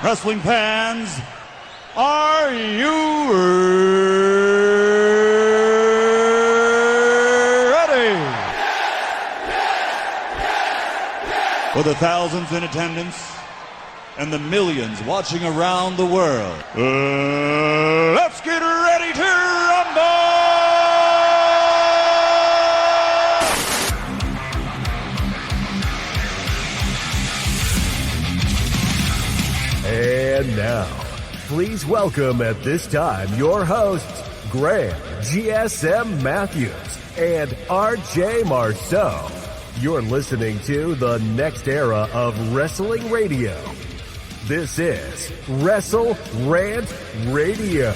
Wrestling fans, are you ready? For the thousands in attendance and the millions watching around the world, let's get ready to rumble! And now, please welcome at this time your hosts, Graham GSM Matthews and RJ Marceau. You're listening to the next era of wrestling radio. This is WrestleRant Radio.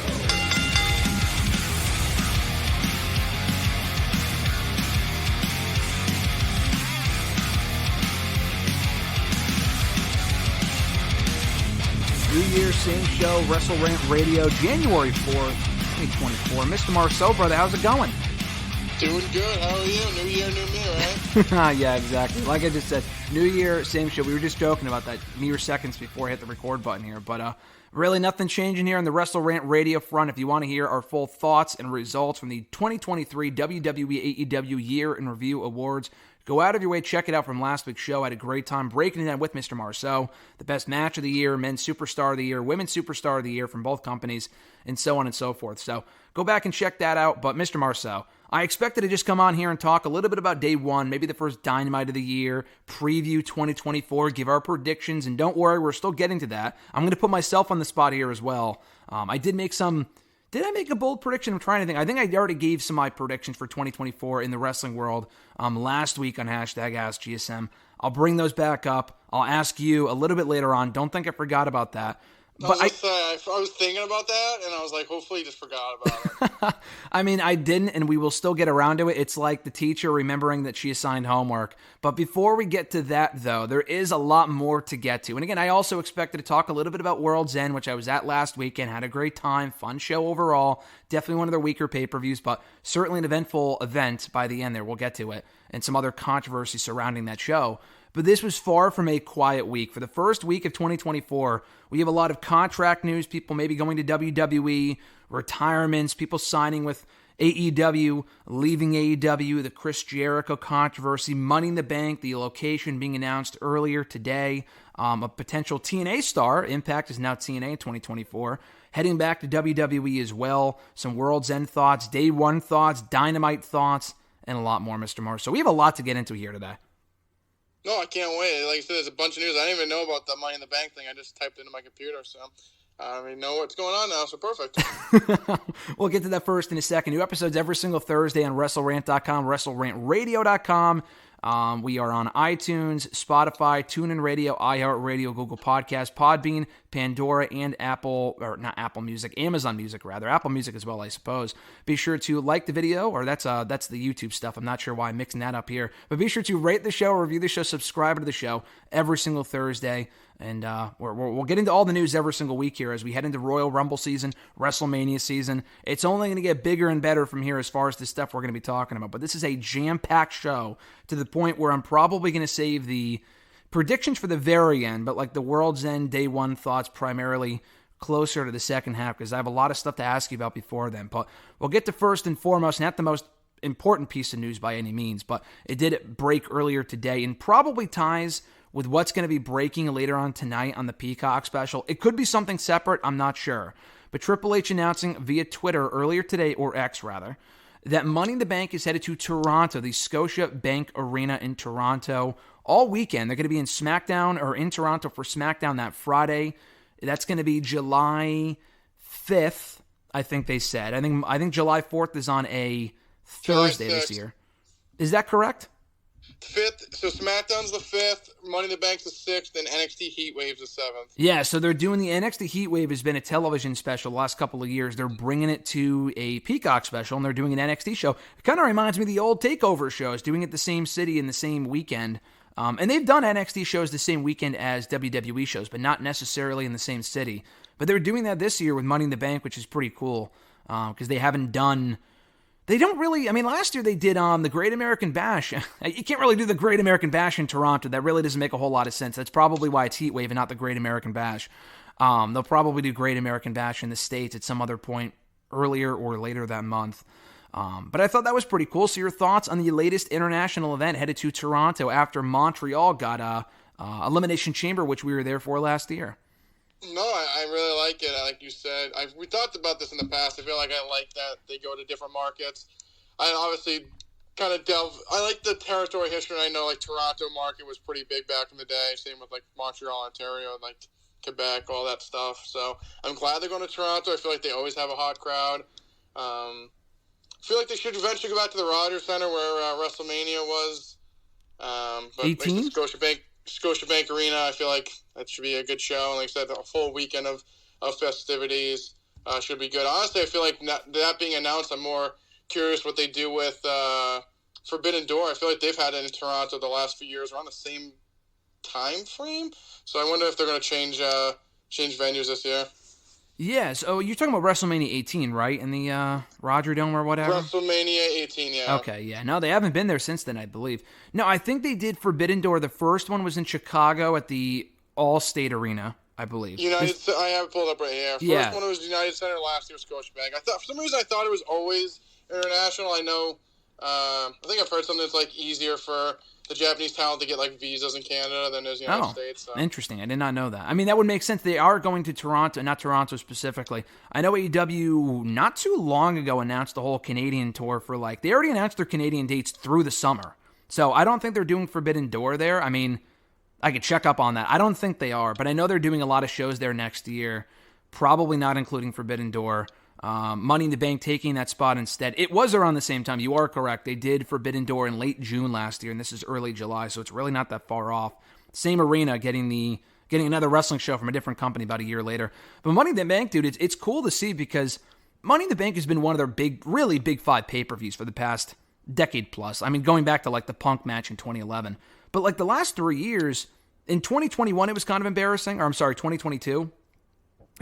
New Year, same show, WrestleRant Radio, January 4th, 2024. Mr. Marceau, brother, how's it going? Doing good. How are you? New year, new me, right? Yeah, exactly. Like I just said, New Year, same show. We were just joking about that mere seconds before I hit the record button here. But really nothing changing here on the WrestleRant Radio front. If you want to hear our full thoughts and results from the 2023 WWE AEW Year in Review Awards, go out of your way, check it out from last week's show. I had a great time breaking it down with Mr. Marceau. The best match of the year, men's superstar of the year, women's superstar of the year from both companies, and so on and so forth. So go back and check that out. But Mr. Marceau, I expected to just come on here and talk a little bit about day one, maybe the first Dynamite of the year, preview 2024, give our predictions, and don't worry, we're still getting to that. I'm going to put myself on the spot here as well. I did make some... Did I make a bold prediction? I'm trying to think. I think I already gave some of my predictions for 2024 in the wrestling world last week on hashtag AskGSM. I'll bring those back up. I'll ask you a little bit later on. Don't think I forgot about that. But I was thinking about that, and I was like, hopefully you just forgot about it. I mean, I didn't, and we will still get around to it. It's like the teacher remembering that she assigned homework. But before we get to that, though, there is a lot more to get to. And again, I also expected to talk a little bit about World's End, which I was at last weekend. Had a great time. Fun show overall. Definitely one of their weaker pay-per-views, but certainly an eventful event by the end there. We'll get to it. And some other controversy surrounding that show. But this was far from a quiet week. For the first week of 2024, we have a lot of contract news, people maybe going to WWE, retirements, people signing with AEW, leaving AEW, the Chris Jericho controversy, Money in the Bank, the location being announced earlier today, a potential TNA star, Impact is now TNA in 2024, heading back to WWE as well, some World's End thoughts, Day 1 thoughts, Dynamite thoughts, and a lot more, Mr. Marceau. So we have a lot to get into here today. No, I can't wait. Like you said, there's a bunch of news. I didn't even know about the Money in the Bank thing. I just typed it into my computer, so I already know what's going on now, so perfect. We'll get to that first in a second. New episodes every single Thursday on WrestleRant.com, WrestleRantRadio.com. We are on iTunes, Spotify, TuneIn Radio, iHeartRadio, Google Podcasts, Podbean, Pandora, and Amazon Music rather. Apple Music as well, I suppose. Be sure to like the video, or that's the YouTube stuff. I'm not sure why I'm mixing that up here. But be sure to rate the show, review the show, subscribe to the show every single Thursday. And we'll get into all the news every single week here as we head into Royal Rumble season, WrestleMania season. It's only going to get bigger and better from here as far as the stuff we're going to be talking about. But this is a jam-packed show to the point where I'm probably going to save the predictions for the very end, but like the World's End Day 1 thoughts primarily closer to the second half because I have a lot of stuff to ask you about before then. But we'll get to first and foremost, not the most important piece of news by any means, but it did break earlier today and probably ties with what's going to be breaking later on tonight on the Peacock special. It could be something separate, I'm not sure. But Triple H announcing via Twitter earlier today, or X rather, that Money in the Bank is headed to Toronto, the Scotia Bank Arena in Toronto, all weekend. They're going to be in SmackDown, or in Toronto for SmackDown that Friday. That's going to be July 5th, I think they said. I think July 4th is on a Thursday this year. Is that correct? 5th, so SmackDown's the 5th, Money in the Bank's the 6th, and NXT Heatwave's the 7th. Yeah, so they're doing the NXT Heatwave has been a television special the last couple of years. They're bringing it to a Peacock special, and they're doing an NXT show. It kind of reminds me of the old TakeOver shows, doing it the same city in the same weekend. And they've done NXT shows the same weekend as WWE shows, but not necessarily in the same city. But they're doing that this year with Money in the Bank, which is pretty cool, because they haven't done... They don't really, I mean, last year they did the Great American Bash. You can't really do the Great American Bash in Toronto. That really doesn't make a whole lot of sense. That's probably why it's Heatwave and not the Great American Bash. They'll probably do Great American Bash in the States at some other point earlier or later that month. But I thought that was pretty cool. So your thoughts on the latest international event headed to Toronto after Montreal got Elimination Chamber, which we were there for last year? No, I really like it. Like you said, we talked about this in the past. I feel like I like that they go to different markets. I obviously kind of I like the territory history. And I know like Toronto market was pretty big back in the day. Same with like Montreal, Ontario, and like Quebec, all that stuff. So I'm glad they're going to Toronto. I feel like they always have a hot crowd. I feel like they should eventually go back to the Rogers Center where WrestleMania was. But 18? Like the Scotiabank Arena, I feel like that should be a good show. And like I said, a full weekend of festivities should be good. Honestly, I feel like that being announced, I'm more curious what they do with Forbidden Door. I feel like they've had it in Toronto the last few years around the same time frame. So I wonder if they're going to change venues this year. Yeah, so you're talking about WrestleMania 18, right? In the Roger Dome or whatever? WrestleMania 18, yeah. Okay, yeah. No, they haven't been there since then, I believe. No, I think they did Forbidden Door. The first one was in Chicago at the All-State Arena, I believe. I have it pulled up right here. First one was United Center, last year was Scotiabank. For some reason, I thought it was always international. I know, I think I've heard something that's like easier for the Japanese talent to get like visas in Canada than there's United States. So. Interesting. I did not know that. I mean, that would make sense. They are going to Toronto, not Toronto specifically. I know AEW not too long ago announced the whole Canadian tour for they already announced their Canadian dates through the summer. So I don't think they're doing Forbidden Door there. I mean, I could check up on that. I don't think they are, but I know they're doing a lot of shows there next year, probably not including Forbidden Door. Money in the Bank taking that spot instead. It was around the same time. You are correct. They did Forbidden Door in late June last year, and this is early July, so it's really not that far off. Same arena, getting another wrestling show from a different company about a year later. But Money in the Bank, dude, it's cool to see because Money in the Bank has been one of their really big five pay-per-views for the past decade plus. I mean, going back to the Punk match in 2011. But the last 3 years, in 2021 it was kind of embarrassing, or I'm sorry, 2022.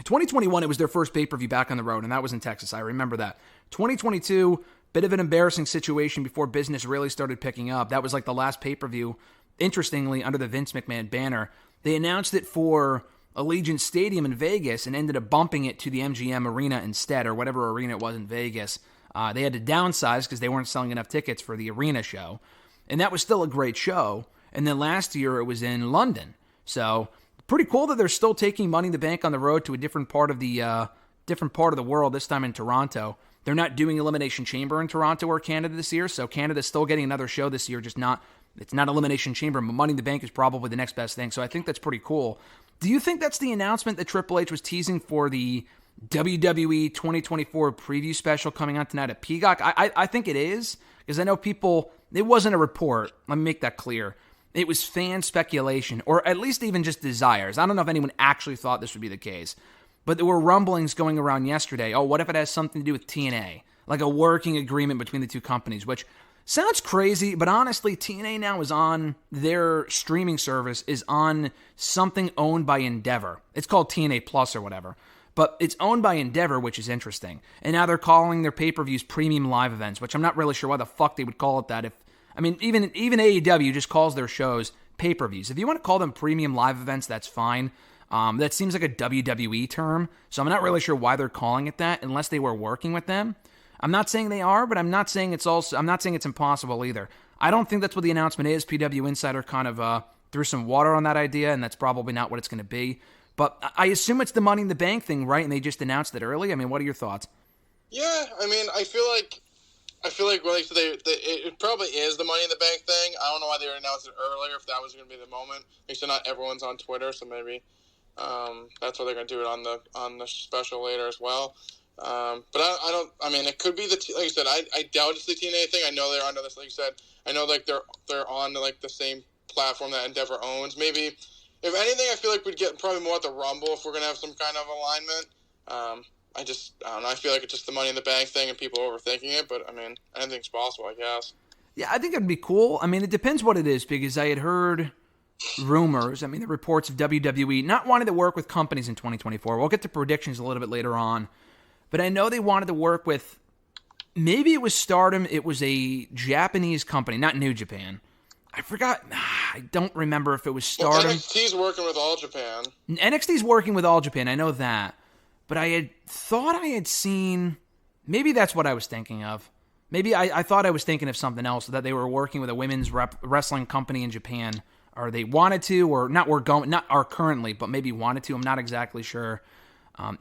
2021, it was their first pay-per-view back on the road, and that was in Texas. I remember that. 2022, bit of an embarrassing situation before business really started picking up. That was the last pay-per-view, interestingly, under the Vince McMahon banner. They announced it for Allegiant Stadium in Vegas and ended up bumping it to the MGM Arena instead, or whatever arena it was in Vegas. They had to downsize because they weren't selling enough tickets for the arena show, and that was still a great show. And then last year, it was in London. So pretty cool that they're still taking Money in the Bank on the road to a different part of the world, this time in Toronto. They're not doing Elimination Chamber in Toronto or Canada this year, so Canada's still getting another show this year, it's not Elimination Chamber, but Money in the Bank is probably the next best thing, so I think that's pretty cool. Do you think that's the announcement that Triple H was teasing for the WWE 2024 preview special coming on tonight at Peacock? I think it is, because I know people, it wasn't a report, let me make that clear. It was fan speculation, or at least even just desires. I don't know if anyone actually thought this would be the case, but there were rumblings going around yesterday. Oh, what if it has something to do with TNA? Like a working agreement between the two companies, which sounds crazy, but honestly, TNA now is on their streaming service, is on something owned by Endeavor. It's called TNA Plus or whatever, but it's owned by Endeavor, which is interesting. And now they're calling their pay-per-views premium live events, which I'm not really sure why the fuck they would call it that. Even AEW just calls their shows pay-per-views. If you want to call them premium live events, that's fine. That seems like a WWE term, so I'm not really sure why they're calling it that unless they were working with them. I'm not saying they are, but I'm not saying it's impossible either. I don't think that's what the announcement is. PW Insider kind of threw some water on that idea, and that's probably not what it's going to be. But I assume it's the Money in the Bank thing, right? And they just announced it early. I mean, what are your thoughts? Yeah, I feel like well, it probably is the Money in the Bank thing. I don't know why they announced it earlier, if that was going to be the moment. Like, so not everyone's on Twitter, so maybe that's why they're going to do it on the special later as well. But it could be like you said, I doubt it's the TNA thing. I know they're under this, like you said. I know they're on the same platform that Endeavor owns. Maybe, if anything, I feel like we'd get probably more at the Rumble if we're going to have some kind of alignment. I don't know. I feel like it's just the Money in the Bank thing and people overthinking it, but anything's possible, I guess. Yeah, I think it'd be cool. It depends what it is, because I had heard rumors, the reports of WWE not wanting to work with companies in 2024. We'll get to predictions a little bit later on, but I know they wanted to work with, maybe it was Stardom, it was a Japanese company, not New Japan. I forgot. I don't remember if it was Well, Stardom. NXT's working with All Japan. NXT's working with All Japan. I know that. But I had thought I had seen... Maybe that's what I was thinking of. Maybe I thought I was thinking of something else, that they were working with a women's wrestling company in Japan, or they wanted to, or not are currently, but maybe wanted to. I'm not exactly sure.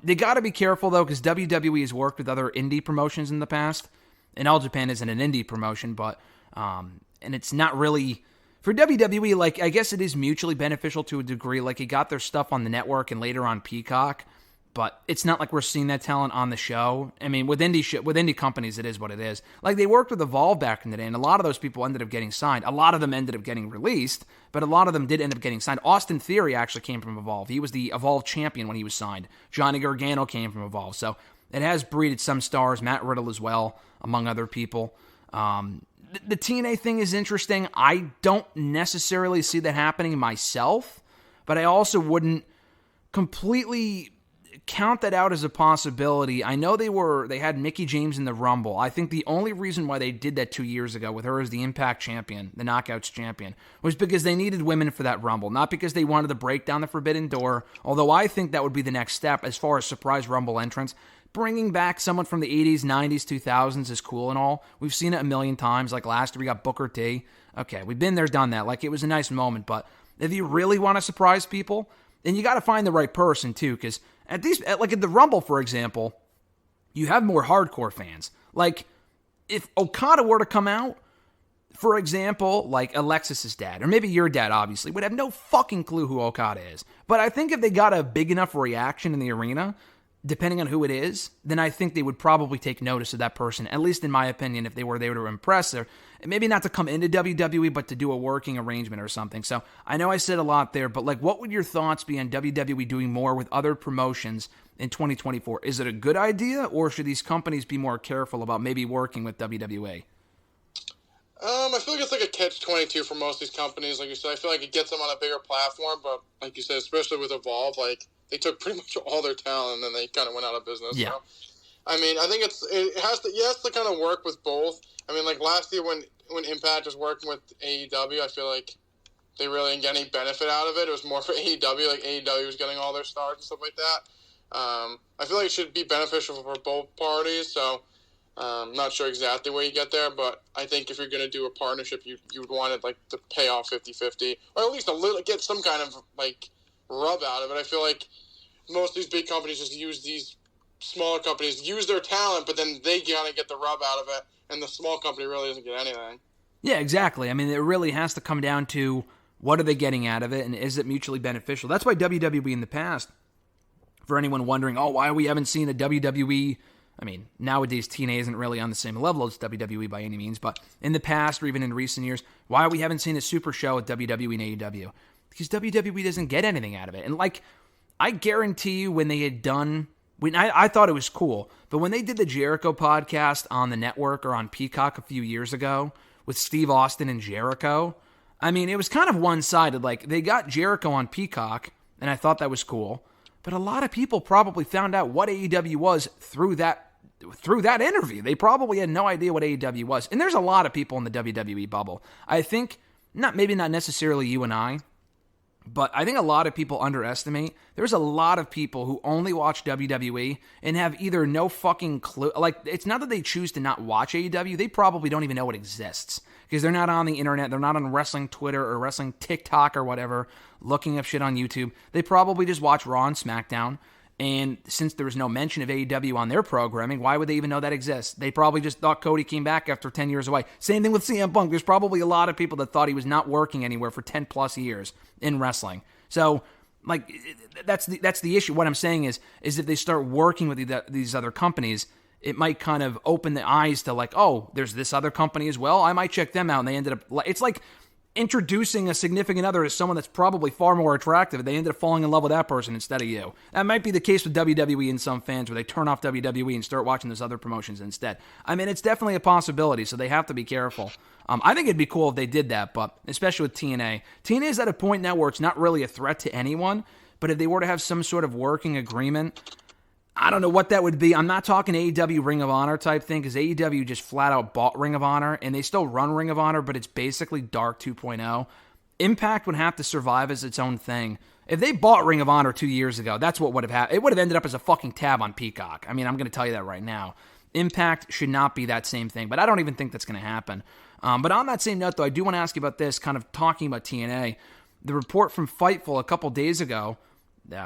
They got to be careful, though, because WWE has worked with other indie promotions in the past, and All Japan isn't an indie promotion, but and it's not really... For WWE, like, I guess it is mutually beneficial to a degree. Like, you got their stuff on the network and later on Peacock, but it's not like we're seeing that talent on the show. I mean, with indie companies, it is what it is. Like, they worked with Evolve back in the day, and a lot of those people ended up getting signed. A lot of them ended up getting released, but a lot of them did end up getting signed. Austin Theory actually came from Evolve. He was the Evolve champion when he was signed. Johnny Gargano came from Evolve. So it has breeded some stars, Matt Riddle as well, among other people. The TNA thing is interesting. I don't necessarily see that happening myself, but I also wouldn't completely count that out as a possibility. I know they had Mickie James in the Rumble. I think the only reason why they did that 2 years ago with her as the Impact champion, the Knockouts champion, was because they needed women for that Rumble, not because they wanted to break down the Forbidden Door, although I think that would be the next step as far as surprise Rumble entrance. Bringing back someone from the 80s, 90s, 2000s is cool and all. We've seen it a million times. Like last year we got Booker T. Okay, we've been there, done that. Like, it was a nice moment, but if you really want to surprise people, then you got to find the right person too, because at the Rumble, for example, you have more hardcore fans. Like, if Okada were to come out, for example, like Alexis's dad, or maybe your dad, obviously, would have no fucking clue who Okada is. But I think if they got a big enough reaction in the arena, depending on who it is, then I think they would probably take notice of that person, at least in my opinion, if they were there to impress her. Maybe not to come into WWE, but to do a working arrangement or something. So I know I said a lot there, but like, what would your thoughts be on WWE doing more with other promotions in 2024? Is it a good idea, or should these companies be more careful about maybe working with WWE? I feel like it's like a catch-22 for most of these companies. Like you said, I feel like it gets them on a bigger platform, but like you said, especially with Evolve, like, they took pretty much all their talent and then they kind of went out of business. Yeah. So, I mean, I think it has to kind of work with both. I mean, like last year when Impact was working with AEW, I feel like they really didn't get any benefit out of it. It was more for AEW. Like, AEW was getting all their stars and stuff like that. I feel like it should be beneficial for both parties. So, not sure exactly where you get there, but I think if you're going to do a partnership, you would want it like to pay off 50-50, or at least a little, get some kind of like rub out of it. I feel like most of these big companies just use these smaller companies, use their talent, but then they kind of get the rub out of it, and the small company really doesn't get anything. Yeah, exactly. I mean, it really has to come down to what are they getting out of it, and is it mutually beneficial? That's why WWE in the past, for anyone wondering, why we haven't seen a WWE... I mean, nowadays TNA isn't really on the same level as WWE by any means, but in the past or even in recent years, why we haven't seen a super show with WWE and AEW? Because WWE doesn't get anything out of it. And like, I guarantee you when they had done, I thought it was cool, but when they did the Jericho podcast on the network or on Peacock a few years ago with Steve Austin and Jericho, I mean, it was kind of one-sided. Like, they got Jericho on Peacock, and I thought that was cool, but a lot of people probably found out what AEW was through that interview. They probably had no idea what AEW was. And there's a lot of people in the WWE bubble. I think, maybe not necessarily you and I, but I think a lot of people underestimate. There's a lot of people who only watch WWE and have either no fucking clue. Like, it's not that they choose to not watch AEW. They probably don't even know it exists because they're not on the internet. They're not on wrestling Twitter or wrestling TikTok or whatever, looking up shit on YouTube. They probably just watch Raw and SmackDown. And since there was no mention of AEW on their programming, why would they even know that exists? They probably just thought Cody came back after 10 years away. Same thing with CM Punk. There's probably a lot of people that thought he was not working anywhere for 10 plus years in wrestling. So, like, that's the issue. What I'm saying is if they start working with these other companies, it might kind of open the eyes to like, there's this other company as well. I might check them out. And they ended up, it's like introducing a significant other to someone that's probably far more attractive. They ended up falling in love with that person instead of you. That might be the case with WWE and some fans where they turn off WWE and start watching those other promotions instead. I mean, it's definitely a possibility, so they have to be careful. I think it'd be cool if they did that, but especially with TNA. TNA is at a point now where it's not really a threat to anyone, but if they were to have some sort of working agreement, I don't know what that would be. I'm not talking AEW Ring of Honor type thing, because AEW just flat out bought Ring of Honor, and they still run Ring of Honor, but it's basically Dark 2.0. Impact would have to survive as its own thing. If they bought Ring of Honor 2 years ago, that's what would have happened. It would have ended up as a fucking tab on Peacock. I mean, I'm going to tell you that right now. Impact should not be that same thing, but I don't even think that's going to happen. But on that same note, though, I do want to ask you about this, kind of talking about TNA. The report from Fightful a couple days ago,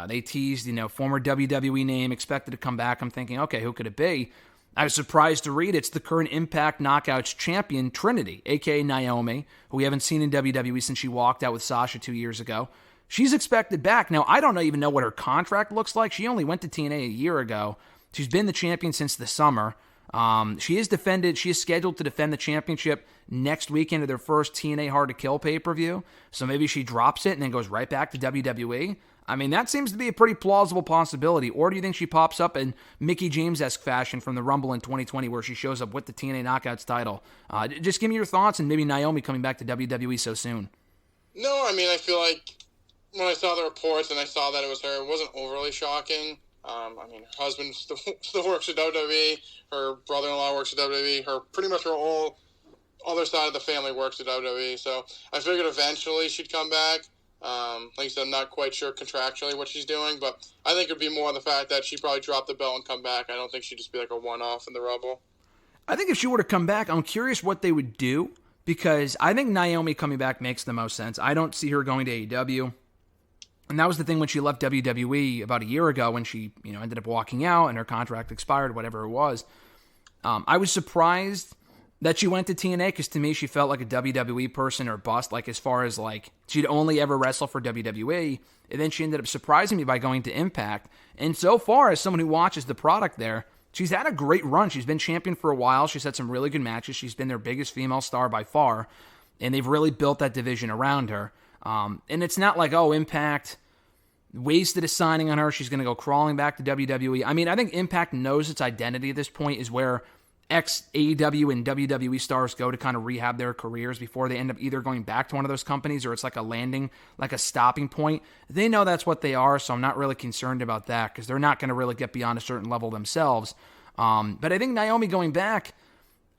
they teased, former WWE name expected to come back. I'm thinking, okay, who could it be? I was surprised to read it's the current Impact Knockouts champion, Trinity, a.k.a. Naomi, who we haven't seen in WWE since she walked out with Sasha 2 years ago. She's expected back. Now, I don't even know what her contract looks like. She only went to TNA a year ago. She's been the champion since the summer. She is scheduled to defend the championship next weekend of their first TNA Hard to Kill pay-per-view. So maybe she drops it and then goes right back to WWE. I mean, that seems to be a pretty plausible possibility. Or do you think she pops up in Mickie James-esque fashion from the Rumble in 2020 where she shows up with the TNA Knockouts title? Just give me your thoughts, and maybe Naomi coming back to WWE so soon. No, I mean, I feel like when I saw the reports and I saw that it was her, it wasn't overly shocking. I mean, her husband still works at WWE. Her brother-in-law works at WWE. Pretty much her whole other side of the family works at WWE. So I figured eventually she'd come back. Like I said, I'm not quite sure contractually what she's doing, but I think it would be more the fact that she'd probably drop the belt and come back. I don't think she'd just be like a one-off in the Rumble. I think if she were to come back, I'm curious what they would do, because I think Naomi coming back makes the most sense. I don't see her going to AEW. And that was the thing when she left WWE about a year ago, when she ended up walking out and her contract expired, whatever it was. I was surprised that she went to TNA, because to me she felt like a WWE person or bust, like as far as like she'd only ever wrestle for WWE, and then she ended up surprising me by going to Impact. And so far, as someone who watches the product there, she's had a great run. She's been champion for a while. She's had some really good matches. She's been their biggest female star by far, and they've really built that division around her. And it's not like, Impact wasted a signing on her, she's going to go crawling back to WWE. I mean, I think Impact knows its identity at this point is where ex-AEW and WWE stars go to kind of rehab their careers before they end up either going back to one of those companies, or it's like a landing, like a stopping point. They know that's what they are, so I'm not really concerned about that, because they're not going to really get beyond a certain level themselves. But I think Naomi going back,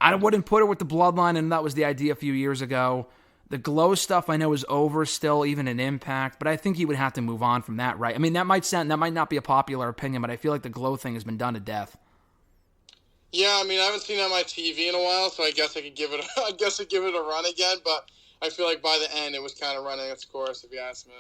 I wouldn't put her with the Bloodline, and that was the idea a few years ago. The Glow stuff I know is over still, even in Impact, but I think he would have to move on from that, right? I mean, that might not be a popular opinion, but I feel like the Glow thing has been done to death. Yeah, I mean, I haven't seen it on my TV in a while, so I guess I could give it a run again, but I feel like by the end it was kind of running its course, if you ask me.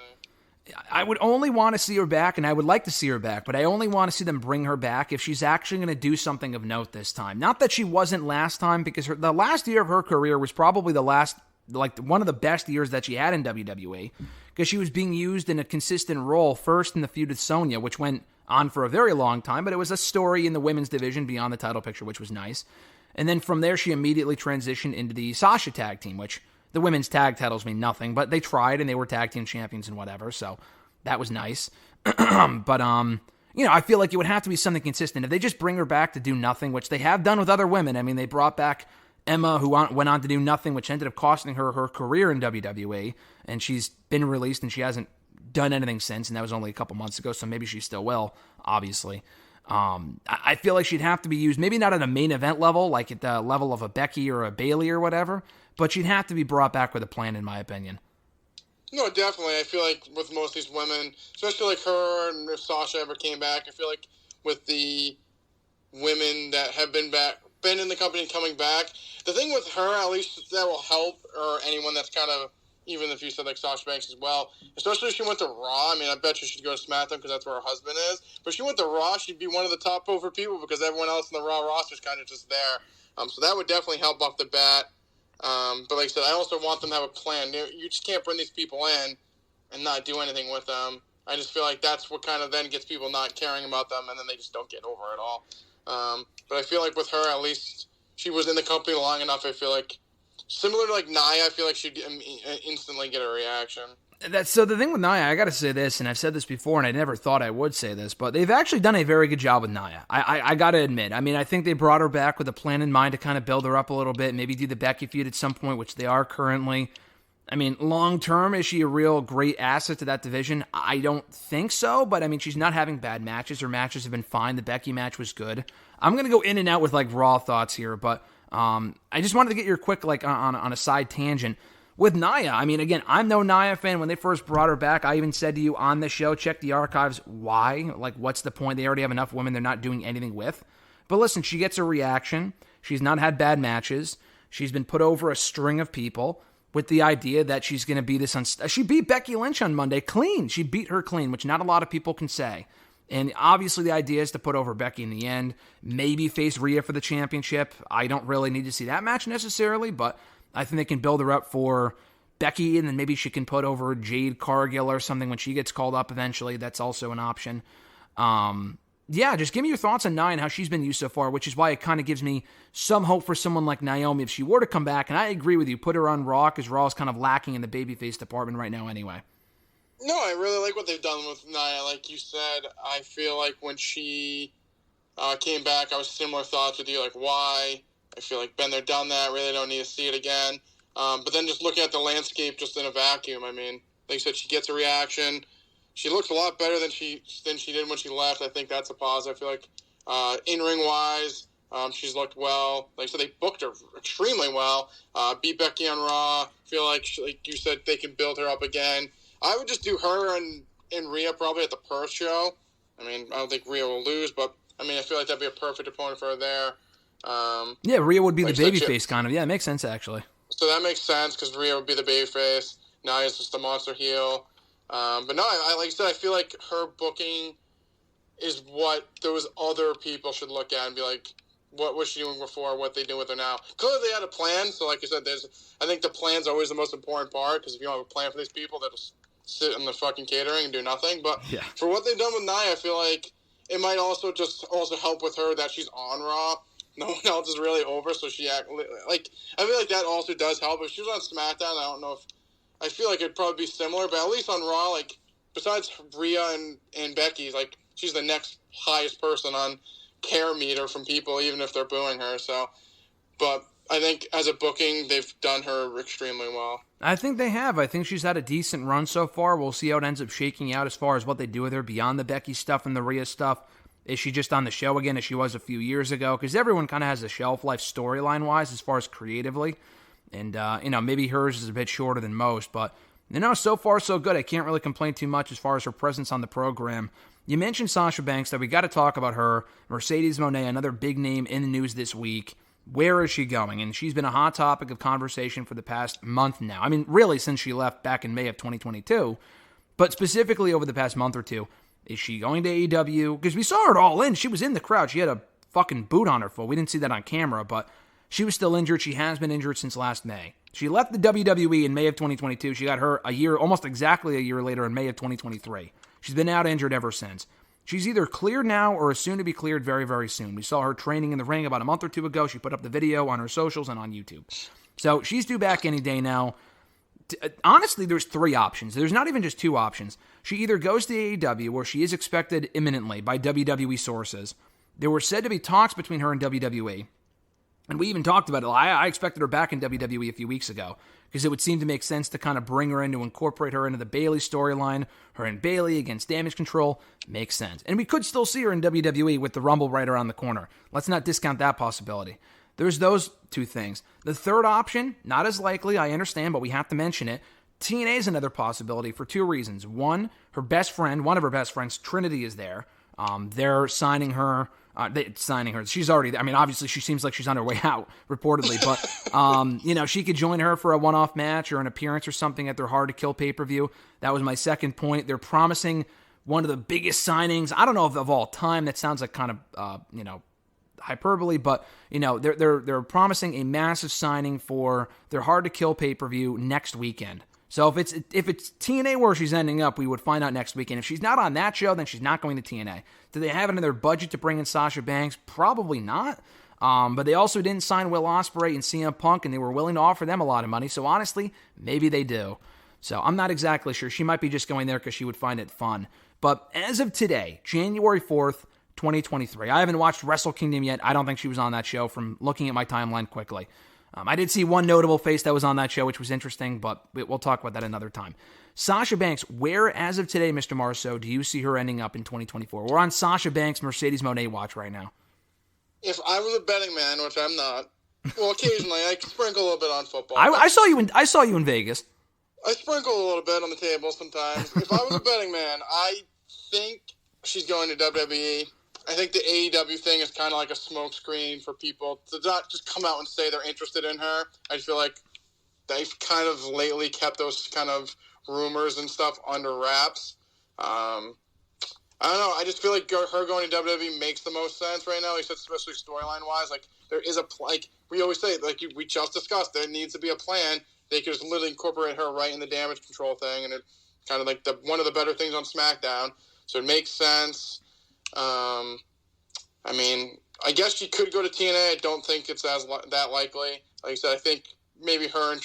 I would only want to see her back, and I would like to see her back, but I only want to see them bring her back if she's actually going to do something of note this time. Not that she wasn't last time, because the last year of her career was probably one of the best years that she had in WWE, because she was being used in a consistent role, first in the feud with Sonya, which went on for a very long time, but it was a story in the women's division beyond the title picture, which was nice. And then from there, she immediately transitioned into the Sasha tag team, which the women's tag titles mean nothing, but they tried, and they were tag team champions and whatever, so that was nice. But, I feel like it would have to be something consistent. If they just bring her back to do nothing, which they have done with other women, I mean, they brought back Emma, who went on to do nothing, which ended up costing her her career in WWE, and she's been released, and she hasn't done anything since, and that was only a couple months ago, so maybe she still will, obviously. I feel like she'd have to be used, maybe not at a main event level, like at the level of a Becky or a Bayley or whatever, but she'd have to be brought back with a plan, in my opinion. No, definitely. I feel like with most of these women, especially like her, and if Sasha ever came back, I feel like with the women that have been in the company and coming back, the thing with her, at least that will help, or anyone that's kind of, even if you said like Sasha Banks as well, especially if she went to Raw. I mean, I bet you she'd go to SmackDown because that's where her husband is. But if she went to Raw, she'd be one of the top over people because everyone else in the Raw roster is kind of just there. So that would definitely help off the bat. But like I said, I also want them to have a plan. You just can't bring these people in and not do anything with them. I just feel like that's what kind of then gets people not caring about them, and then they just don't get over it all. But I feel like with her, at least she was in the company long enough. I feel like similar to like Nia, I feel like she'd instantly get a reaction. So the thing with Nia, I got to say this, and I've said this before, and I never thought I would say this, but they've actually done a very good job with Nia. I got to admit. I mean, I think they brought her back with a plan in mind to kind of build her up a little bit, maybe do the Becky feud at some point, which they are currently. I mean, long-term, is she a real great asset to that division? I don't think so, but I mean, she's not having bad matches. Her matches have been fine. The Becky match was good. I'm going to go in and out with, like, Raw thoughts here, but I just wanted to get your quick, like, on a side tangent. With Nia, I mean, again, I'm no Nia fan. When they first brought her back, I even said to you on the show, check the archives. Why? Like, what's the point? They already have enough women they're not doing anything with. But listen, she gets a reaction. She's not had bad matches. She's been put over a string of people with the idea that she's going to be this... She beat Becky Lynch on Monday clean. She beat her clean, which not a lot of people can say. And obviously the idea is to put over Becky in the end. Maybe face Rhea for the championship. I don't really need to see that match necessarily, but I think they can build her up for Becky, and then maybe she can put over Jade Cargill or something when she gets called up eventually. That's also an option. Yeah, just give me your thoughts on Nia and how she's been used so far, which is why it kind of gives me some hope for someone like Naomi if she were to come back. And I agree with you, put her on Raw, because Raw is kind of lacking in the babyface department right now anyway. No, I really like what they've done with Nia. Like you said, I feel like when she came back, I was similar thoughts with you, like why? I feel like been there, done that, really don't need to see it again. But then just looking at the landscape just in a vacuum, I mean, like you said, she gets a reaction. She looks a lot better than she did when she left. I think that's a positive. I feel like in-ring wise, she's looked well. Like I said, they booked her extremely well. Beat Becky on Raw. Feel like, like you said, they can build her up again. I would just do her and Rhea probably at the Perth show. I mean, I don't think Rhea will lose, but I mean, I feel like that'd be a perfect opponent for her there. Yeah, Rhea would be like the babyface kind of. Yeah, it makes sense actually. So that makes sense because Rhea would be the babyface. Now he's just the monster heel. But no, I like I said, I feel like her booking is what those other people should look at and be like, what was she doing before? What they do with her now? Clearly, they had a plan. So, like you said, I think the plan's always the most important part because if you don't have a plan for these people, they'll just sit in the fucking catering and do nothing. But for what they've done with Nia, I feel like it might also help with her that she's on Raw. No one else is really over, so she I feel like that also does help. If she was on SmackDown, I don't know if I feel like it'd probably be similar, but at least on Raw, like besides Rhea and Becky, like she's the next highest person on care meter from people, even if they're booing her. So, but I think as a booking, they've done her extremely well. I think they have. I think she's had a decent run so far. We'll see how it ends up shaking out as far as what they do with her beyond the Becky stuff and the Rhea stuff. Is she just on the show again as she was a few years ago? Because everyone kind of has a shelf life storyline-wise as far as creatively. And, maybe hers is a bit shorter than most. But, so far so good. I can't really complain too much as far as her presence on the program. You mentioned Sasha Banks, that we got to talk about her. Mercedes Mone, another big name in the news this week. Where is she going? And she's been a hot topic of conversation for the past month now. I mean, really since she left back in May of 2022. But specifically over the past month or two. Is she going to AEW? Because we saw her at All In. She was in the crowd. She had a fucking boot on her foot. We didn't see that on camera, but she was still injured. She has been injured since last May. She left the WWE in May of 2022. She got hurt almost exactly a year later in May of 2023. She's been out injured ever since. She's either cleared now or is soon to be cleared very, very soon. We saw her training in the ring about a month or two ago. She put up the video on her socials and on YouTube. So she's due back any day now. Honestly, there's three options. There's not even just two options. She either goes to AEW, where she is expected imminently by WWE sources. There were said to be talks between her and WWE. And we even talked about it. I expected her back in WWE a few weeks ago because it would seem to make sense to kind of bring her in to incorporate her into the Bayley storyline. Her and Bayley against Damage Control makes sense. And we could still see her in WWE with the Rumble right around the corner. Let's not discount that possibility. There's those two things. The third option, not as likely, I understand, but we have to mention it. TNA is another possibility for two reasons. One, one of her best friends, Trinity, is there. They're signing her. She's already there. I mean, obviously, she seems like she's on her way out, reportedly. But, she could join her for a one-off match or an appearance or something at their Hard to Kill pay-per-view. That was my second point. They're promising one of the biggest signings, I don't know if of all time. That sounds like kind of, hyperbole, but they're promising a massive signing for their Hard to Kill pay-per-view next weekend. So if it's TNA where she's ending up, we would find out next weekend. If she's not on that show, then she's not going to TNA. Do they have it in their budget to bring in Sasha Banks? Probably not. But they also didn't sign Will Ospreay and CM Punk, and they were willing to offer them a lot of money. So honestly, maybe they do. So I'm not exactly sure. She might be just going there because she would find it fun. But as of today, January 4th, 2023. I haven't watched Wrestle Kingdom yet. I don't think she was on that show from looking at my timeline quickly. I did see one notable face that was on that show, which was interesting, but we'll talk about that another time. Sasha Banks, where, as of today, Mr. Marceau, do you see her ending up in 2024? We're on Sasha Banks' Mercedes Mone watch right now. If I was a betting man, which I'm not, well, occasionally I sprinkle a little bit on football. I saw you in Vegas. I sprinkle a little bit on the table sometimes. If I was a betting man, I think she's going to WWE. I think the AEW thing is kind of like a smokescreen for people to not just come out and say they're interested in her. I feel like they've kind of lately kept those kind of rumors and stuff under wraps. I don't know. I just feel like her going to WWE makes the most sense right now, especially storyline-wise. Like, there is like we always say, like we just discussed, there needs to be a plan. They could just literally incorporate her right in the damage control thing, and it kind of like one of the better things on SmackDown. So it makes sense. I mean, I guess she could go to TNA. I don't think it's that likely. Like I said, I think maybe her and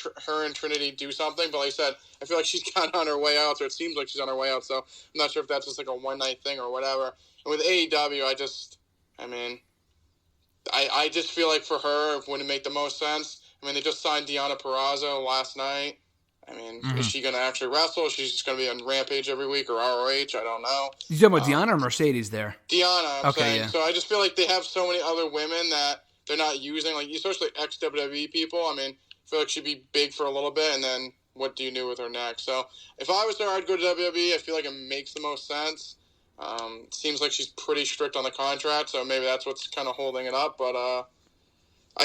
Trinity do something. But like I said, I feel like she's kind of on her way out, or it seems like she's on her way out. So I'm not sure if that's just like a one-night thing or whatever. And with AEW, I just feel like for her, it wouldn't make the most sense. I mean, they just signed Deonna Purrazzo last night. I mean, is she going to actually wrestle? She's just going to be on Rampage every week or ROH? I don't know. You talking about Deonna or Mercedes there? Deonna, I'm saying. Yeah. So I just feel like they have so many other women that they're not using, like especially ex-WWE people. I mean, I feel like she'd be big for a little bit, and then what do you do with her next? So if I was there, I'd go to WWE. I feel like it makes the most sense. It seems like she's pretty strict on the contract, so maybe that's what's kind of holding it up. But I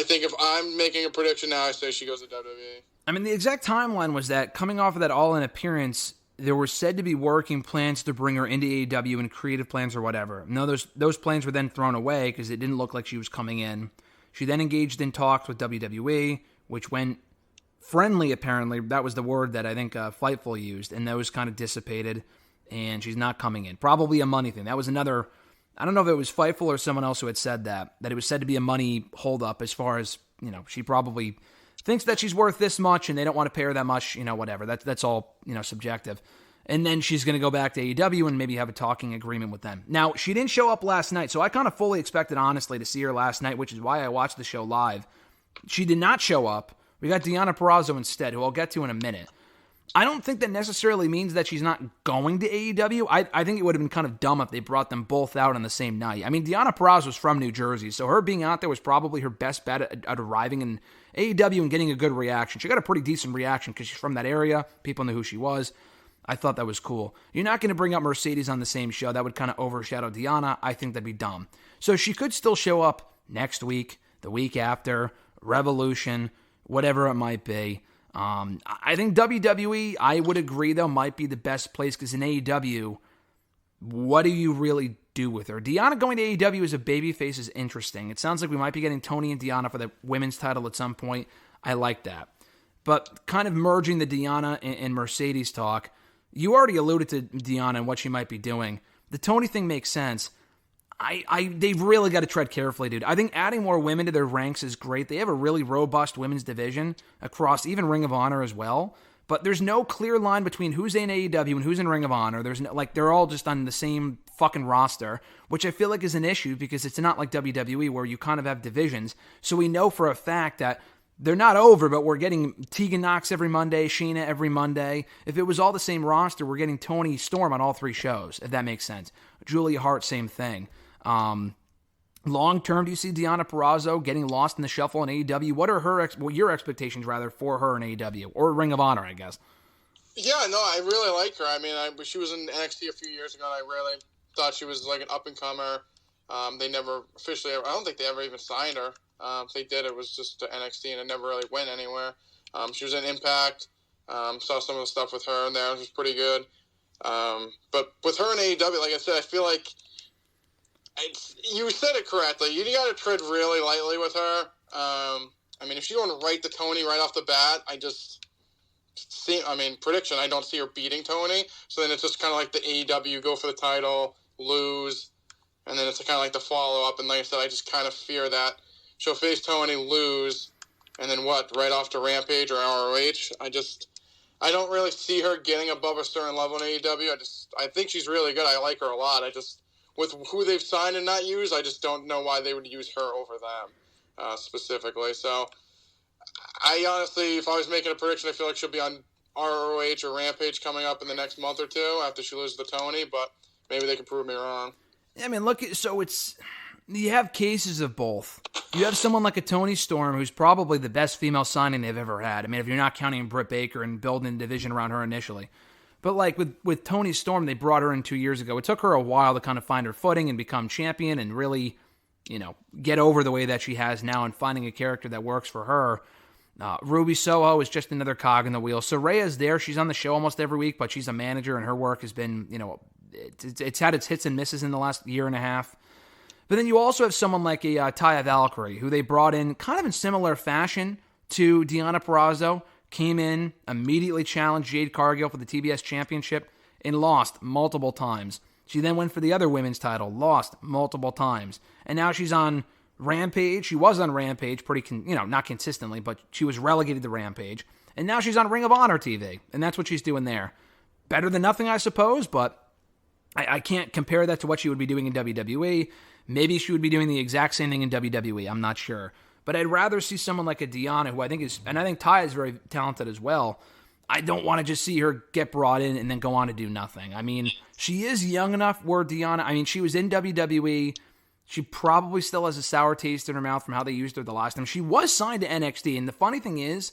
think if I'm making a prediction now, I say she goes to WWE. I mean, the exact timeline was that coming off of that All-In appearance, there were said to be working plans to bring her into AEW and creative plans or whatever. No, those plans were then thrown away because it didn't look like she was coming in. She then engaged in talks with WWE, which went friendly, apparently. That was the word that I think Fightful used, and those kind of dissipated, and she's not coming in. Probably a money thing. That was another... I don't know if it was Fightful or someone else who had said that it was said to be a money holdup as far as, she probably thinks that she's worth this much and they don't want to pay her that much, whatever. That's all, subjective. And then she's going to go back to AEW and maybe have a talking agreement with them. Now, she didn't show up last night, so I kind of fully expected, honestly, to see her last night, which is why I watched the show live. She did not show up. We got Deonna Purrazzo instead, who I'll get to in a minute. I don't think that necessarily means that she's not going to AEW. I think it would have been kind of dumb if they brought them both out on the same night. I mean, Deonna Purrazzo was from New Jersey, so her being out there was probably her best bet at arriving in AEW and getting a good reaction. She got a pretty decent reaction because she's from that area. People knew who she was. I thought that was cool. You're not going to bring up Mercedes on the same show. That would kind of overshadow Deonna. I think that'd be dumb. So she could still show up next week, the week after, Revolution, whatever it might be. I think WWE, I would agree, though, might be the best place because in AEW, what do you really do with her? Deonna going to AEW as a babyface is interesting. It sounds like we might be getting Tony and Deonna for the women's title at some point. I like that. But kind of merging the Deonna and Mercedes talk, you already alluded to Deonna and what she might be doing. The Tony thing makes sense. They've really got to tread carefully, dude. I think adding more women to their ranks is great. They have a really robust women's division across even Ring of Honor as well. But there's no clear line between who's in AEW and who's in Ring of Honor. There's no, they're all just on the same fucking roster, which I feel like is an issue because it's not like WWE where you kind of have divisions. So we know for a fact that they're not over, but we're getting Tegan Nox every Monday, Sheena every Monday. If it was all the same roster, we're getting Tony Storm on all three shows, if that makes sense. Julia Hart, same thing. Long term, do you see Deonna Purrazzo getting lost in the shuffle in AEW? What are your expectations rather for her in AEW or Ring of Honor, I guess? Yeah, no, I really like her. I mean, she was in NXT a few years ago, and I really thought she was like an up and comer. They never officially, I don't think they ever even signed her. If they did, it was just to NXT, and it never really went anywhere. She was in Impact. Saw some of the stuff with her in there, which was pretty good. But with her in AEW, like I said, I feel like you said it correctly. You got to tread really lightly with her. I mean, if she's going right to Tony right off the bat, prediction, I don't see her beating Tony. So then it's just kind of like the AEW, go for the title, lose, and then it's kind of like the follow-up. And like I said, I just kind of fear that she'll face Tony, lose, and then right off to Rampage or ROH. I don't really see her getting above a certain level in AEW. I think she's really good. I like her a lot. With who they've signed and not used, I just don't know why they would use her over them specifically. So I honestly, if I was making a prediction, I feel like she'll be on ROH or Rampage coming up in the next month or two after she loses to Tony, but maybe they can prove me wrong. I mean, you have cases of both. You have someone like a Toni Storm, who's probably the best female signing they've ever had. I mean, if you're not counting Britt Baker and building a division around her initially. But like with Toni Storm, they brought her in 2 years ago. It took her a while to kind of find her footing and become champion and really, get over the way that she has now and finding a character that works for her. Ruby Soho is just another cog in the wheel. Soraya's there. She's on the show almost every week, but she's a manager, and her work has been, it's had its hits and misses in the last year and a half. But then you also have someone like a Taya Valkyrie, who they brought in kind of in similar fashion to Deonna Purrazzo, came in, immediately challenged Jade Cargill for the TBS Championship, and lost multiple times. She then went for the other women's title, lost multiple times. And now she's on Rampage. She was on Rampage not consistently, but she was relegated to Rampage. And now she's on Ring of Honor TV, and that's what she's doing there. Better than nothing, I suppose, but I can't compare that to what she would be doing in WWE. Maybe she would be doing the exact same thing in WWE. I'm not sure. But I'd rather see someone like a Deonna, who I think Taya is very talented as well. I don't want to just see her get brought in and then go on to do nothing. I mean, she is young enough where Deonna, she was in WWE. She probably still has a sour taste in her mouth from how they used her the last time. She was signed to NXT, and the funny thing is,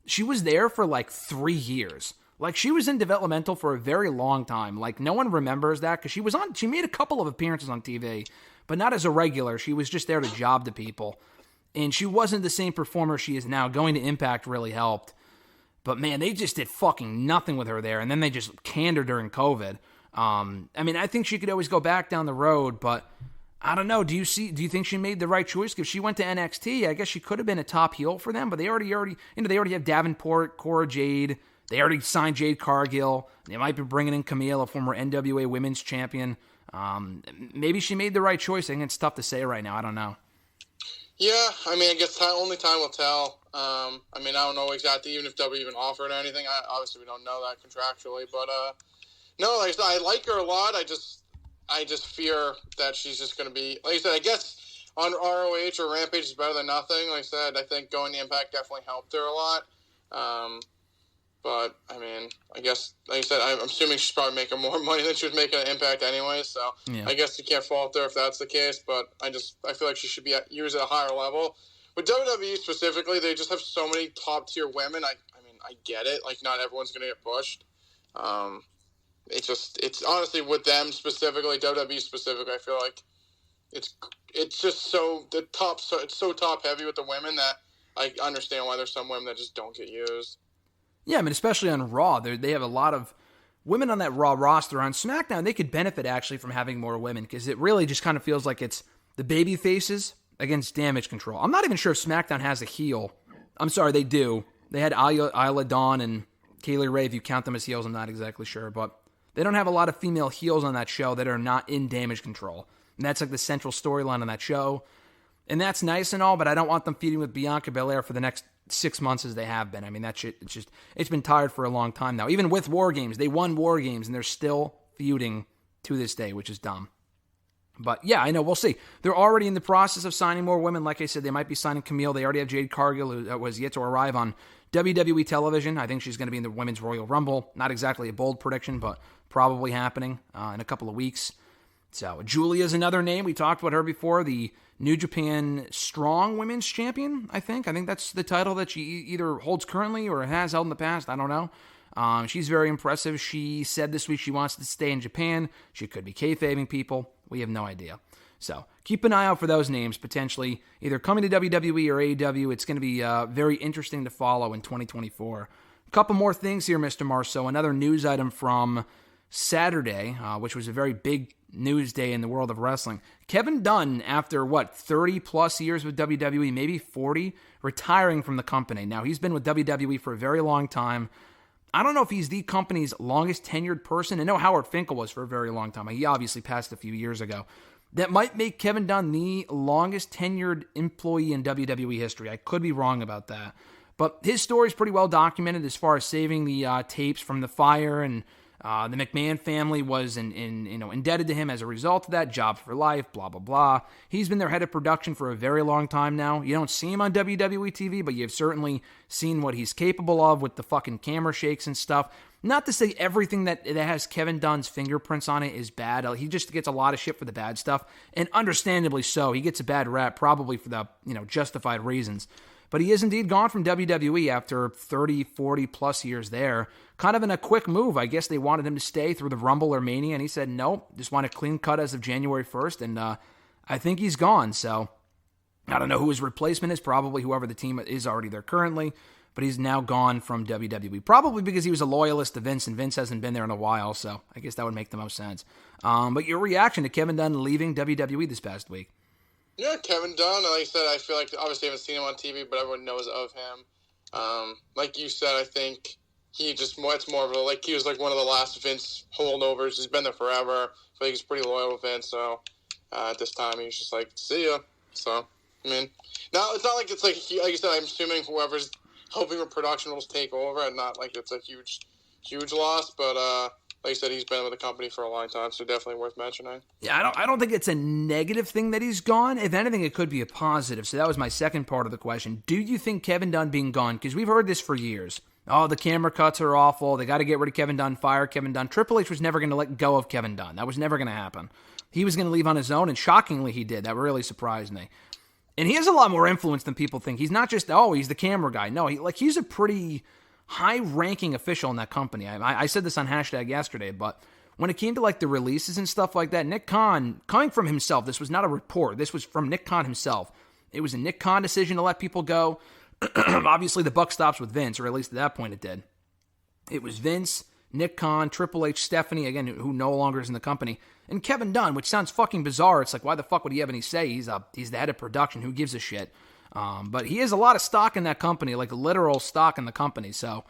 she was there for like 3 years. Like, she was in developmental for a very long time. Like, no one remembers that because she made a couple of appearances on TV, but not as a regular. She was just there to job to people. And she wasn't the same performer she is now. Going to Impact really helped. But man, they just did fucking nothing with her there. And then they just canned her during COVID. I think she could always go back down the road, but I don't know. Do you think she made the right choice? If she went to NXT, I guess she could have been a top heel for them, but they already have Davenport, Cora Jade. They already signed Jade Cargill. They might be bringing in Camille, a former NWA Women's Champion. Maybe she made the right choice. I think it's tough to say right now. I don't know. Yeah, I guess only time will tell. I don't know exactly, even if W even offered anything. Obviously, we don't know that contractually, but no, like I said, I like her a lot. I just fear that she's just going to be, like I said, I guess on ROH or Rampage is better than nothing. Like I said, I think going to Impact definitely helped her a lot. But, I guess, like I said, I'm assuming she's probably making more money than she was making at Impact anyway, so yeah. I guess you can't fault her if that's the case, but I feel like she should be used at a higher level. With WWE specifically, they just have so many top-tier women. I get it. Like, not everyone's going to get pushed. It's honestly with them specifically, WWE specifically, I feel like it's just it's so top-heavy with the women that I understand why there's some women that just don't get used. Yeah, especially on Raw, they have a lot of women on that Raw roster. On SmackDown, they could benefit actually from having more women because it really just kind of feels like it's the baby faces against Damage Control. I'm not even sure if SmackDown has a heel. I'm sorry, they do. They had Isla Dawn and Kaylee Ray, if you count them as heels. I'm not exactly sure, but they don't have a lot of female heels on that show that are not in Damage Control. And that's like the central storyline on that show. And that's nice and all, but I don't want them feuding with Bianca Belair for the next 6 months as they have been. That shit, it's been tired for a long time now. Even with War Games, they won War Games, and they're still feuding to this day, which is dumb. But yeah, I know, we'll see. They're already in the process of signing more women. Like I said, they might be signing Camille. They already have Jade Cargill, who was yet to arrive on WWE television. I think she's going to be in the Women's Royal Rumble. Not exactly a bold prediction, but probably happening in a couple of weeks. So Julia's another name. We talked about her before, the New Japan Strong Women's Champion, I think. I think that's the title that she either holds currently or has held in the past. I don't know. She's very impressive. She said this week she wants to stay in Japan. She could be kayfabing people. We have no idea. So keep an eye out for those names potentially either coming to WWE or AEW. It's going to be very interesting to follow in 2024. A couple more things here, Mr. Marceau. Another news item from Saturday, which was a very big news day in the world of wrestling. Kevin Dunn, after 30 plus years with WWE, maybe 40, retiring from the company. Now, he's been with WWE for a very long time. I don't know if he's the company's longest tenured person. I know Howard Finkel was for a very long time. He obviously passed a few years ago. That might make Kevin Dunn the longest tenured employee in WWE history. I could be wrong about that. But his story is pretty well documented as far as saving the tapes from the fire and The McMahon family was indebted to him as a result of that. Job for life, blah, blah, blah. He's been their head of production for a very long time now. You don't see him on WWE TV, but you've certainly seen what he's capable of with the fucking camera shakes and stuff. Not to say everything that has Kevin Dunn's fingerprints on it is bad. He just gets a lot of shit for the bad stuff, and understandably so. He gets a bad rap, probably for the justified reasons. But he is indeed gone from WWE after 30, 40 plus years there. Kind of in a quick move. I guess they wanted him to stay through the Rumble or Mania, and he said, nope, just want a clean cut as of January 1st, and I think he's gone. So I don't know who his replacement is, probably whoever the team is already there currently, but he's now gone from WWE. Probably because he was a loyalist to Vince, and Vince hasn't been there in a while, so I guess that would make the most sense. But your reaction to Kevin Dunn leaving WWE this past week? Yeah, Kevin Dunn, like I said, I feel like obviously I haven't seen him on TV, but everyone knows of him. Like you said, I think it's more of a, like, he was like one of the last Vince holdovers. He's been there forever. I feel like he's pretty loyal to Vince, so at this time he was just like, see ya. So, I mean, now it's not like it's like you said, I'm assuming whoever's helping with production will take over, and not like it's a huge loss, but like I said, he's been with the company for a long time, so definitely worth mentioning. Yeah, I don't think it's a negative thing that he's gone. If anything, it could be a positive. So that was my second part of the question. Do you think Kevin Dunn being gone, because we've heard this for years, oh, the camera cuts are awful, they got to get rid of Kevin Dunn, fire Kevin Dunn. Triple H was never going to let go of Kevin Dunn. That was never going to happen. He was going to leave on his own, and shockingly he did. That really surprised me. And he has a lot more influence than people think. He's not just, he's the camera guy. No, he's a pretty high-ranking official in that company. I said this on hashtag yesterday, but when it came to like the releases and stuff like that, Nick Khan, coming from himself, this was not a report. This was from Nick Khan himself. It was a Nick Khan decision to let people go. Obviously, the buck stops with Vince, or at least at that point it did. It was Vince, Nick Khan, Triple H, Stephanie, again, who no longer is in the company, and Kevin Dunn, which sounds fucking bizarre. It's like, why the fuck would he have any say? He's the head of production. Who gives a shit? But he has a lot of stock in that company, like literal stock in the company. So,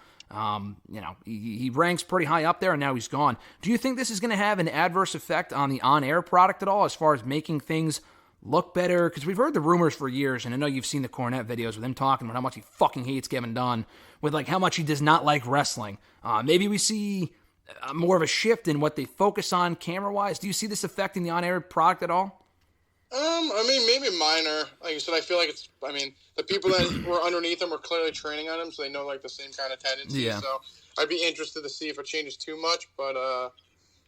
he ranks pretty high up there, and now he's gone. Do you think this is going to have an adverse effect on the on-air product at all, as far as making things look better? Because we've heard the rumors for years, and I know you've seen the Cornette videos with him talking about how much he fucking hates Kevin Dunn, with like how much he does not like wrestling. Maybe we see more of a shift in what they focus on camera-wise. Do you see this affecting the on-air product at all? I mean, maybe minor. Like you said, I feel like the people that were underneath him were clearly training on him, so they know like the same kind of tendencies. Yeah. So I'd be interested to see if it changes too much, but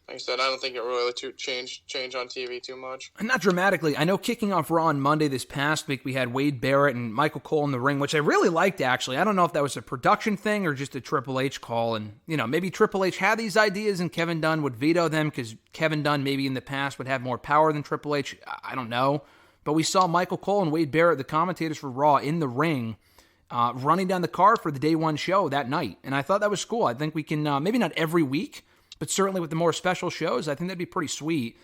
like I said, I don't think it really change on TV too much. And not dramatically. I know kicking off Raw on Monday this past week, we had Wade Barrett and Michael Cole in the ring, which I really liked, actually. I don't know if that was a production thing or just a Triple H call. And, maybe Triple H had these ideas and Kevin Dunn would veto them because Kevin Dunn maybe in the past would have more power than Triple H. I don't know. But we saw Michael Cole and Wade Barrett, the commentators for Raw, in the ring, running down the card for the day one show that night. And I thought that was cool. I think we can, maybe not every week, but certainly with the more special shows, I think that'd be pretty sweet.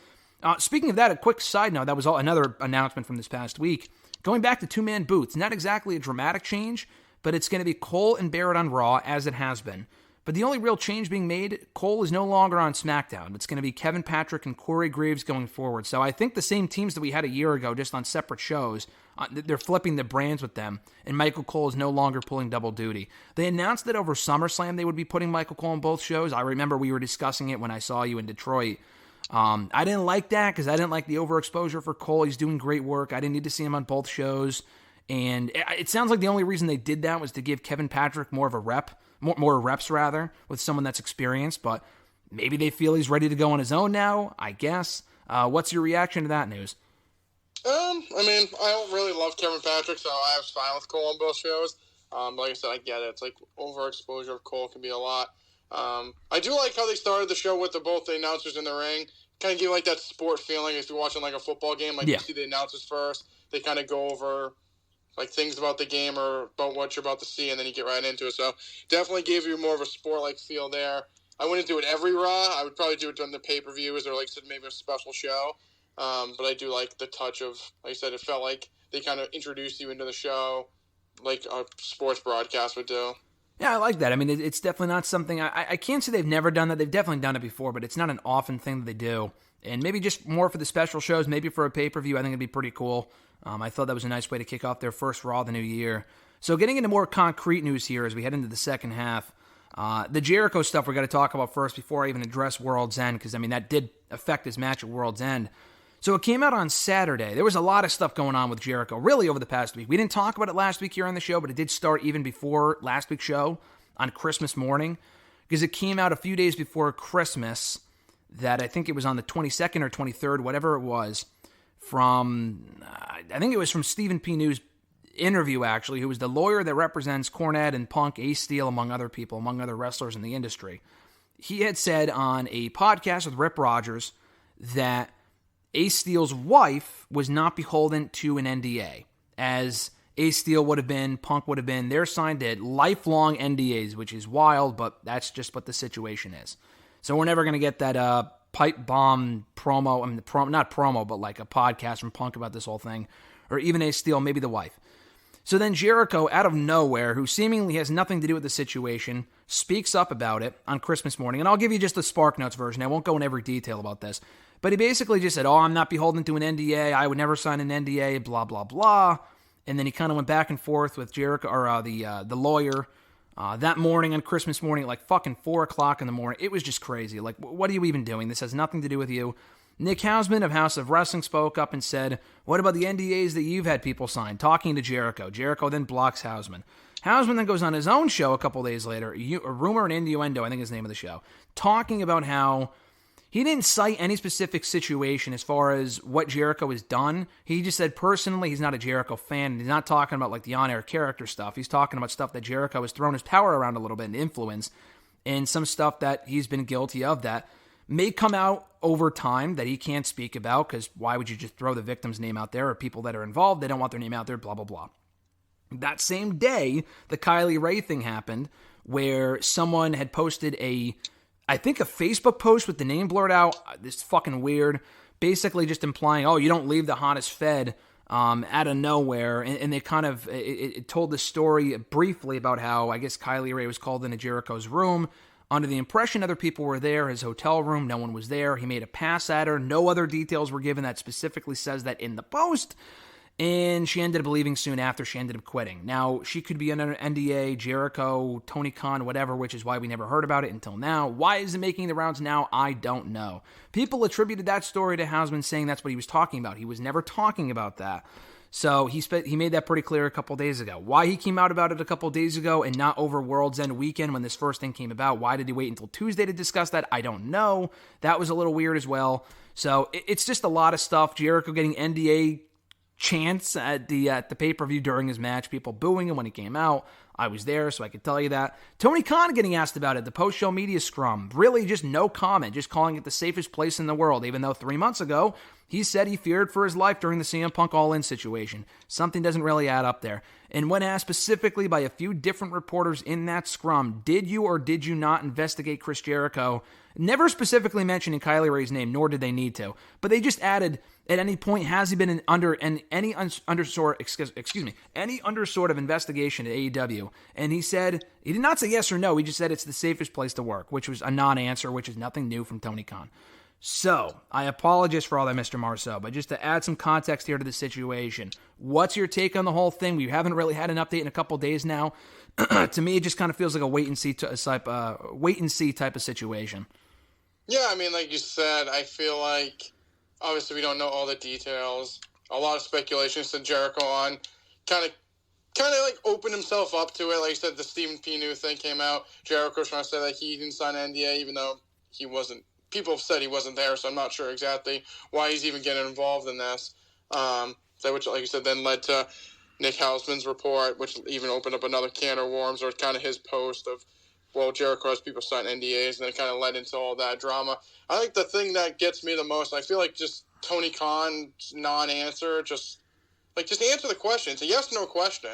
Speaking of that, a quick side note, that was another announcement from this past week. Going back to two-man booths, not exactly a dramatic change, but it's going to be Cole and Barrett on Raw, as it has been. But the only real change being made, Cole is no longer on SmackDown. It's going to be Kevin Patrick and Corey Graves going forward. So I think the same teams that we had a year ago, just on separate shows, they're flipping the brands with them, and Michael Cole is no longer pulling double duty. They announced that over SummerSlam they would be putting Michael Cole on both shows. I remember we were discussing it when I saw you in Detroit. I didn't like that because I didn't like the overexposure for Cole. He's doing great work. I didn't need to see him on both shows. And it sounds like the only reason they did that was to give Kevin Patrick more of a more reps rather, with someone that's experienced. But maybe they feel he's ready to go on his own now, I guess. What's your reaction to that news? I mean, I don't really love Kevin Patrick, so I was fine with Cole on both shows. Like I said, I get it. It's like overexposure of Cole can be a lot. I do like how they started the show with both the announcers in the ring. Kind of give like that sport feeling if you're watching like a football game. Like You see the announcers first. They kind of go over like things about the game or about what you're about to see, and then you get right into it. So definitely gave you more of a sport-like feel there. I wouldn't do it every Raw. I would probably do it during the pay-per-views or like maybe a special show. But I do like the touch of, like I said, it felt like they kind of introduced you into the show like a sports broadcast would do. Yeah, I like that. I mean, it's definitely not something, I can't say they've never done that. They've definitely done it before, but it's not an often thing that they do. And maybe just more for the special shows, maybe for a pay-per-view, I think it'd be pretty cool. I thought that was a nice way to kick off their first Raw of the new year. So getting into more concrete news here as we head into the second half. The Jericho stuff we got to talk about first before I even address World's End, because, I mean, that did affect his match at World's End. So it came out on Saturday. There was a lot of stuff going on with Jericho, really, over the past week. We didn't talk about it last week here on the show, but it did start even before last week's show on Christmas morning, because it came out a few days before Christmas, that I think it was on the 22nd or 23rd, whatever it was, I think it was from Stephen P. New's interview, actually, who was the lawyer that represents Cornette and Punk, Ace Steel, among other people, among other wrestlers in the industry. He had said on a podcast with Rip Rogers that Ace Steel's wife was not beholden to an NDA, as Ace Steel would have been, Punk would have been. They're signed to lifelong NDAs, which is wild, but that's just what the situation is. So we're never going to get that pipe bomb promo, I mean, not promo, but like a podcast from Punk about this whole thing, or even Ace Steel, maybe the wife. So then Jericho, out of nowhere, who seemingly has nothing to do with the situation, speaks up about it on Christmas morning. And I'll give you just the Spark Notes version. I won't go in every detail about this. But he basically just said, I'm not beholden to an NDA. I would never sign an NDA, blah, blah, blah. And then he kind of went back and forth with Jericho, or the lawyer, that morning on Christmas morning at like fucking 4 o'clock in the morning. It was just crazy. Like, what are you even doing? This has nothing to do with you. Nick Hausman of House of Wrestling spoke up and said, what about the NDAs that you've had people sign? Talking to Jericho. Jericho then blocks Hausman. Hausman then goes on his own show a couple days later, a Rumor and Innuendo, I think is the name of the show, talking about how he didn't cite any specific situation as far as what Jericho has done. He just said personally he's not a Jericho fan, and he's not talking about like the on-air character stuff. He's talking about stuff that Jericho has thrown his power around a little bit and influence, and some stuff that he's been guilty of that may come out over time that he can't speak about, because why would you just throw the victim's name out there, or people that are involved, they don't want their name out there, blah, blah, blah. That same day, the Kylie Ray thing happened, where someone had posted I think a Facebook post with the name blurred out. This is fucking weird. Basically just implying, you don't leave the hottest fed out of nowhere. And they kind of, it told the story briefly about how, I guess Kylie Ray was called into Jericho's room under the impression other people were there, his hotel room, no one was there. He made a pass at her. No other details were given that specifically says that in the post. And she ended up leaving soon after. She ended up quitting. Now, she could be under NDA, Jericho, Tony Khan, whatever, which is why we never heard about it until now. Why is it making the rounds now? I don't know. People attributed that story to Hausman, saying that's what he was talking about. He was never talking about that. So he made that pretty clear a couple days ago. Why he came out about it a couple days ago and not over World's End weekend when this first thing came about, why did he wait until Tuesday to discuss that? I don't know. That was a little weird as well. So it's just a lot of stuff. Jericho getting NDA chants at the pay-per-view during his match, people booing him when he came out. I was there, so I could tell you that. Tony Khan getting asked about it, the post-show media scrum. Really just no comment, just calling it the safest place in the world, even though 3 months ago, he said he feared for his life during the CM Punk All-In situation. Something doesn't really add up there. And when asked specifically by a few different reporters in that scrum, did you or did you not investigate Chris Jericho? Never specifically mentioning Kylie Ray's name, nor did they need to. But they just added, at any point, has he been under any undersort of investigation at AEW? And he said, he did not say yes or no, he just said it's the safest place to work, which was a non-answer, which is nothing new from Tony Khan. So, I apologize for all that, Mr. Marceau, but just to add some context here to the situation, what's your take on the whole thing? We haven't really had an update in a couple days now. To me, it just kind of feels like a wait-and-see type of situation. Yeah, I mean, like you said, I feel like, obviously we don't know all the details. A lot of speculation. So Jericho on kind of like opened himself up to it. Like you said, the Stephen P. New thing came out. Jericho's trying to say that he didn't sign an NDA, even though he wasn't. People have said he wasn't there, so I'm not sure exactly why he's even getting involved in this. Which, like you said, then led to Nick Hausman's report, which even opened up another can of worms, or kind of his post of, well, Jericho has people sign NDAs, and then it kind of led into all that drama. I think the thing that gets me the most, I feel like just Tony Khan's non-answer, just answer the question. It's a yes/no question.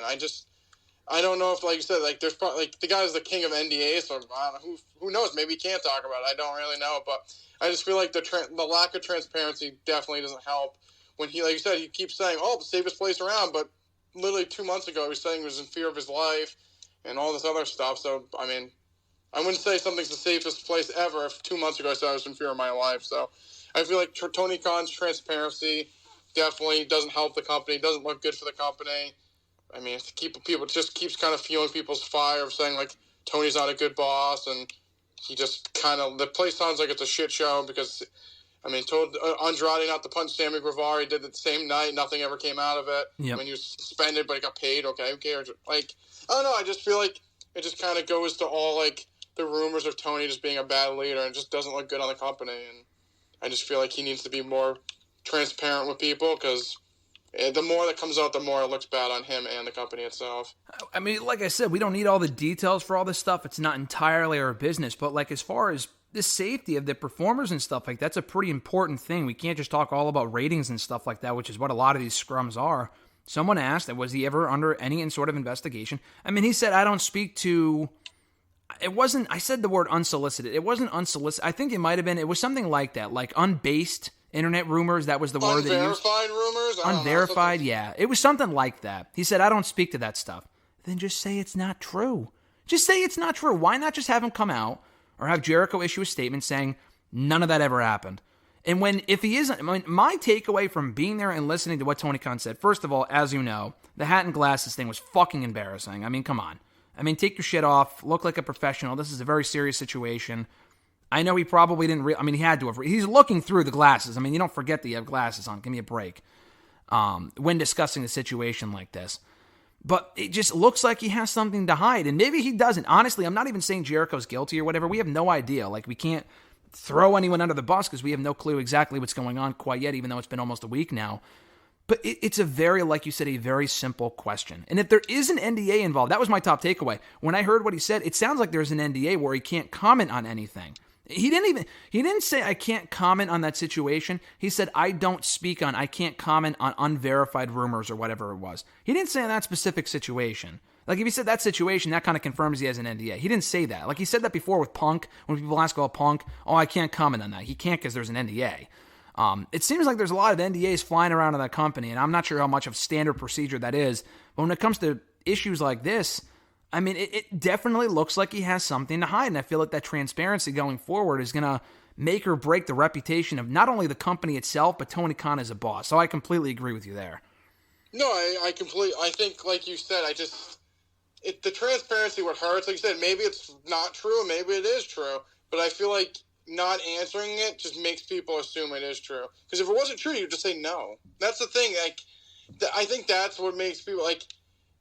I don't know if, like you said, like there's probably, like, the guy's the king of NDAs, so I don't know, who knows? Maybe he can't talk about it. I don't really know, but I just feel like the lack of transparency definitely doesn't help. When he, like you said, he keeps saying, the safest place around, but literally 2 months ago he was saying he was in fear of his life and all this other stuff. So, I mean, I wouldn't say something's the safest place ever if 2 months ago I said I was in fear of my life. So I feel like Tony Khan's transparency definitely doesn't help the company, doesn't look good for the company. I mean, people just keeps kind of fueling people's fire of saying, like, Tony's not a good boss, and he just kind of, the place sounds like it's a shit show because, I mean, told Andrade not to punch Sammy Guevara. He did it the same night. Nothing ever came out of it. Yep. I mean, he was suspended, but he got paid. Okay, who cares? Like, I don't know. I just feel like it just kind of goes to all, like, the rumors of Tony just being a bad leader and just doesn't look good on the company. And I just feel like he needs to be more transparent with people because the more that comes out, the more it looks bad on him and the company itself. I mean, like I said, we don't need all the details for all this stuff. It's not entirely our business. But, like, as far as the safety of the performers and stuff, like, that's a pretty important thing. We can't just talk all about ratings and stuff like that, which is what a lot of these scrums are. Someone asked, was he ever under any sort of investigation? I mean, he said, I don't speak to... It wasn't... I said the word unsolicited. It wasn't unsolicited. I think it might have been... It was something like that, like unbased internet rumors. That was the word that he used. Unverified rumors? Unverified, yeah. It was something like that. He said, I don't speak to that stuff. Then just say it's not true. Just say it's not true. Why not just have him come out or have Jericho issue a statement saying none of that ever happened? And if he isn't, I mean, my takeaway from being there and listening to what Tony Khan said, first of all, as you know, the hat and glasses thing was fucking embarrassing. I mean, come on. I mean, take your shit off, look like a professional. This is a very serious situation. I know he probably didn't, he had to have, he's looking through the glasses. I mean, you don't forget that you have glasses on. Give me a break. When discussing a situation like this. But it just looks like he has something to hide. And maybe he doesn't. Honestly, I'm not even saying Jericho's guilty or whatever. We have no idea. Like, we can't throw anyone under the bus because we have no clue exactly what's going on quite yet, even though it's been almost a week now. But it's a very, like you said, a very simple question. And if there is an NDA involved, that was my top takeaway. When I heard what he said, it sounds like there's an NDA where he can't comment on anything. He didn't say I can't comment on that situation. He said I can't comment on unverified rumors or whatever it was. He didn't say that specific situation. Like, if he said that situation, that kind of confirms he has an NDA. He didn't say that. Like, he said that before with Punk. When people ask about Punk, I can't comment on that. He can't because there's an NDA. It seems like there's a lot of NDAs flying around in that company, and I'm not sure how much of standard procedure that is. But when it comes to issues like this, I mean, it definitely looks like he has something to hide, and I feel like that transparency going forward is going to make or break the reputation of not only the company itself, but Tony Khan as a boss. So I completely agree with you there. No, I think, like you said, the transparency what hurts. Like you said, maybe it's not true, maybe it is true, but I feel like not answering it just makes people assume it is true. Because if it wasn't true, you'd just say no. That's the thing. Like, I think that's what makes people, like,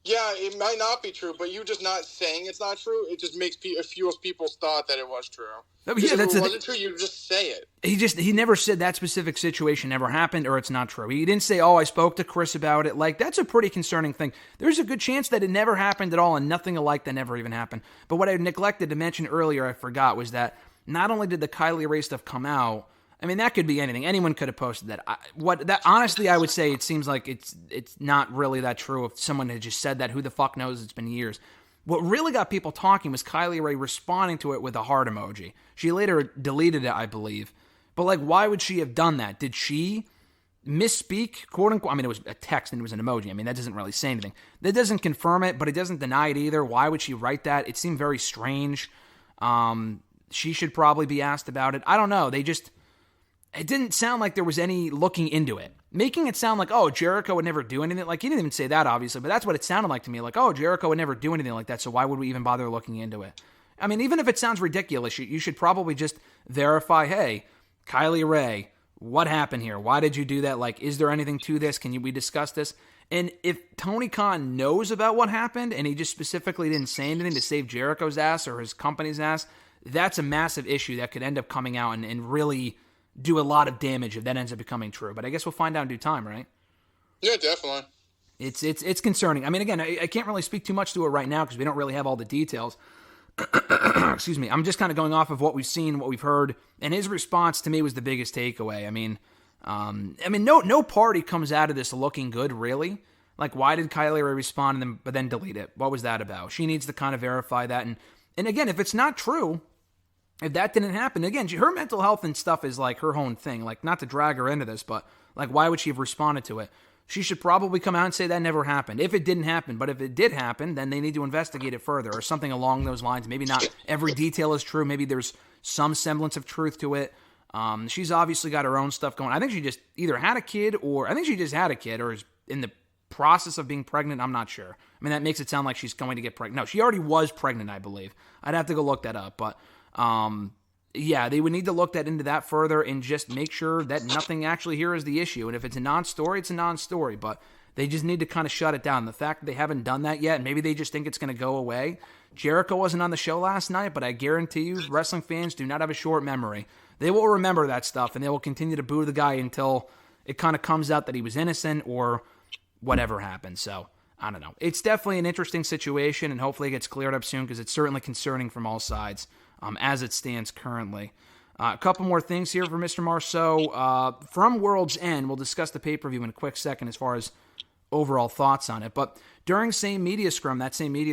yeah, it might not be true, but you just not saying it's not true, it just makes it fuels people's thought that it was true. Yeah, if it wasn't true, you just say it. He never said that specific situation never happened or it's not true. He didn't say, I spoke to Chris about it. Like, that's a pretty concerning thing. There's a good chance that it never happened at all and nothing alike that never even happened. But what I neglected to mention earlier, I forgot, was that not only did the Kylie Ray stuff come out, I mean, that could be anything. Anyone could have posted that. Honestly, I would say it seems like it's not really that true. If someone had just said that, who the fuck knows? It's been years. What really got people talking was Kylie Ray responding to it with a heart emoji. She later deleted it, I believe. But, like, why would she have done that? Did she misspeak, quote unquote? I mean, it was a text and it was an emoji. I mean, that doesn't really say anything. That doesn't confirm it, but it doesn't deny it either. Why would she write that? It seemed very strange. She should probably be asked about it. I don't know. It didn't sound like there was any looking into it. Making it sound like, Jericho would never do anything. Like, he didn't even say that, obviously, but that's what it sounded like to me. Like, Jericho would never do anything like that, so why would we even bother looking into it? I mean, even if it sounds ridiculous, you should probably just verify, hey, Kylie Ray, what happened here? Why did you do that? Like, is there anything to this? We discuss this? And if Tony Khan knows about what happened and he just specifically didn't say anything to save Jericho's ass or his company's ass, that's a massive issue that could end up coming out and really do a lot of damage if that ends up becoming true. But I guess we'll find out in due time, right? Yeah, definitely. It's concerning. I mean, again, I can't really speak too much to it right now because we don't really have all the details. Excuse me. I'm just kind of going off of what we've seen, what we've heard, and his response to me was the biggest takeaway. I mean, no party comes out of this looking good, really. Like, why did Kylie Ray respond but then delete it? What was that about? She needs to kind of verify that. And again, if it's not true, if that didn't happen, again, her mental health and stuff is like her own thing. Like, not to drag her into this, but like, why would she have responded to it? She should probably come out and say that never happened. If it didn't happen, but if it did happen, then they need to investigate it further or something along those lines. Maybe not every detail is true. Maybe there's some semblance of truth to it. She's obviously got her own stuff going. I think she just either had a kid or is in the process of being pregnant, I'm not sure. I mean, that makes it sound like she's going to get pregnant. No, she already was pregnant, I believe. I'd have to go look that up. But, yeah, they would need to look into that further and just make sure that nothing actually here is the issue. And if it's a non-story, it's a non-story. But they just need to kind of shut it down. The fact that they haven't done that yet, maybe they just think it's going to go away. Jericho wasn't on the show last night, but I guarantee you, wrestling fans do not have a short memory. They will remember that stuff, and they will continue to boo the guy until it kind of comes out that he was innocent or whatever happened. So, I don't know. It's definitely an interesting situation, and hopefully it gets cleared up soon because it's certainly concerning from all sides as it stands currently. A couple more things here for Mr. Marceau. From World's End, we'll discuss the pay-per-view in a quick second as far as overall thoughts on it. But during that same media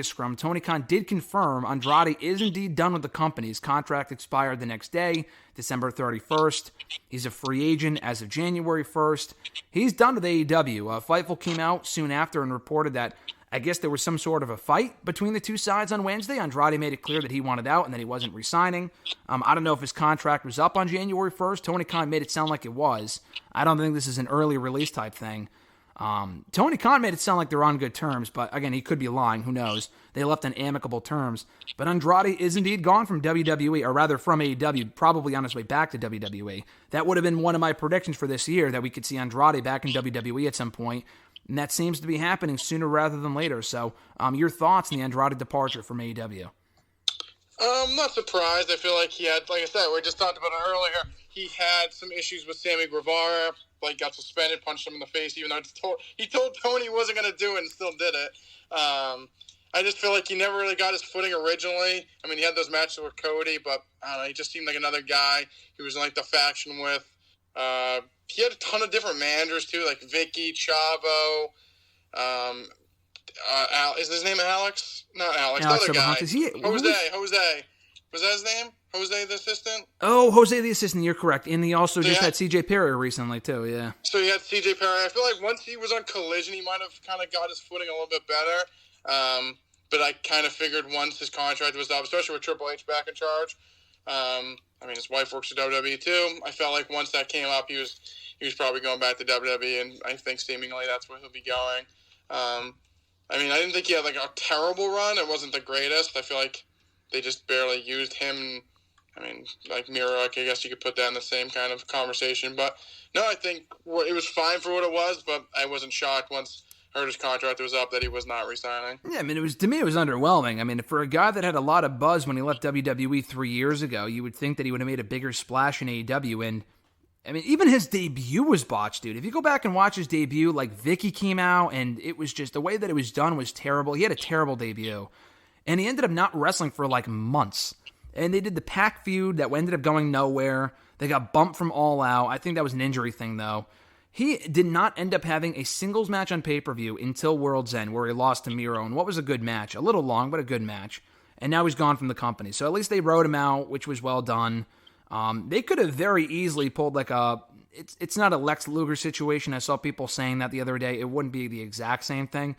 scrum, Tony Khan did confirm Andrade is indeed done with the company. His contract expired the next day, December 31st. He's a free agent as of January 1st. He's done with AEW. Fightful came out soon after and reported that I guess there was some sort of a fight between the two sides on Wednesday. Andrade made it clear that he wanted out and that he wasn't re-signing. I don't know if his contract was up on January 1st. Tony Khan made it sound like it was. I don't think this is an early release type thing. Tony Khan made it sound like they're on good terms, but again, he could be lying. Who knows? They left on amicable terms. But Andrade is indeed gone from WWE, or rather from AEW, probably on his way back to WWE. That would have been one of my predictions for this year, that we could see Andrade back in WWE at some point, and that seems to be happening sooner rather than later. So, your thoughts on the Andrade departure from AEW? I'm not surprised. I feel like he had, like I said, we just talked about it earlier, he had some issues with Sammy Guevara, like got suspended, punched him in the face, even though he told Tony he wasn't going to do it and still did it. I just feel like he never really got his footing originally. I mean, he had those matches with Cody, but I don't know, he just seemed like another guy he was in like the faction with. He had a ton of different managers too, like Vicky, Chavo, is his name Alex? Not Alex, the other guy. Jose. Was that his name? Jose the assistant? Oh, Jose the assistant, you're correct. And he also just had CJ Perry recently too, yeah. So he had CJ Perry. I feel like once he was on Collision, he might have kind of got his footing a little bit better. But I kind of figured once his contract was up, especially with Triple H back in charge, I mean, his wife works at WWE too. I felt like once that came up, he was probably going back to WWE, and I think seemingly that's where he'll be going. I mean, I didn't think he had like a terrible run. It wasn't the greatest. I feel like they just barely used him. I mean, like Miro, I guess you could put that in the same kind of conversation. But no, I think it was fine for what it was, but I wasn't shocked once I heard his contract was up that he was not re-signing. Yeah, I mean, to me, it was underwhelming. I mean, for a guy that had a lot of buzz when he left WWE 3 years ago, you would think that he would have made a bigger splash in AEW. And, I mean, even his debut was botched, dude. If you go back and watch his debut, like, Vicky came out, and it was just, the way that it was done was terrible. He had a terrible debut. And he ended up not wrestling for, like, months. And they did the Pac feud that ended up going nowhere. They got bumped from All Out. I think that was an injury thing, though. He did not end up having a singles match on pay-per-view until World's End, where he lost to Miro. And what was a good match? A little long, but a good match. And now he's gone from the company. So at least they wrote him out, which was well done. They could have very easily pulled like a... It's not a Lex Luger situation. I saw people saying that the other day. It wouldn't be the exact same thing.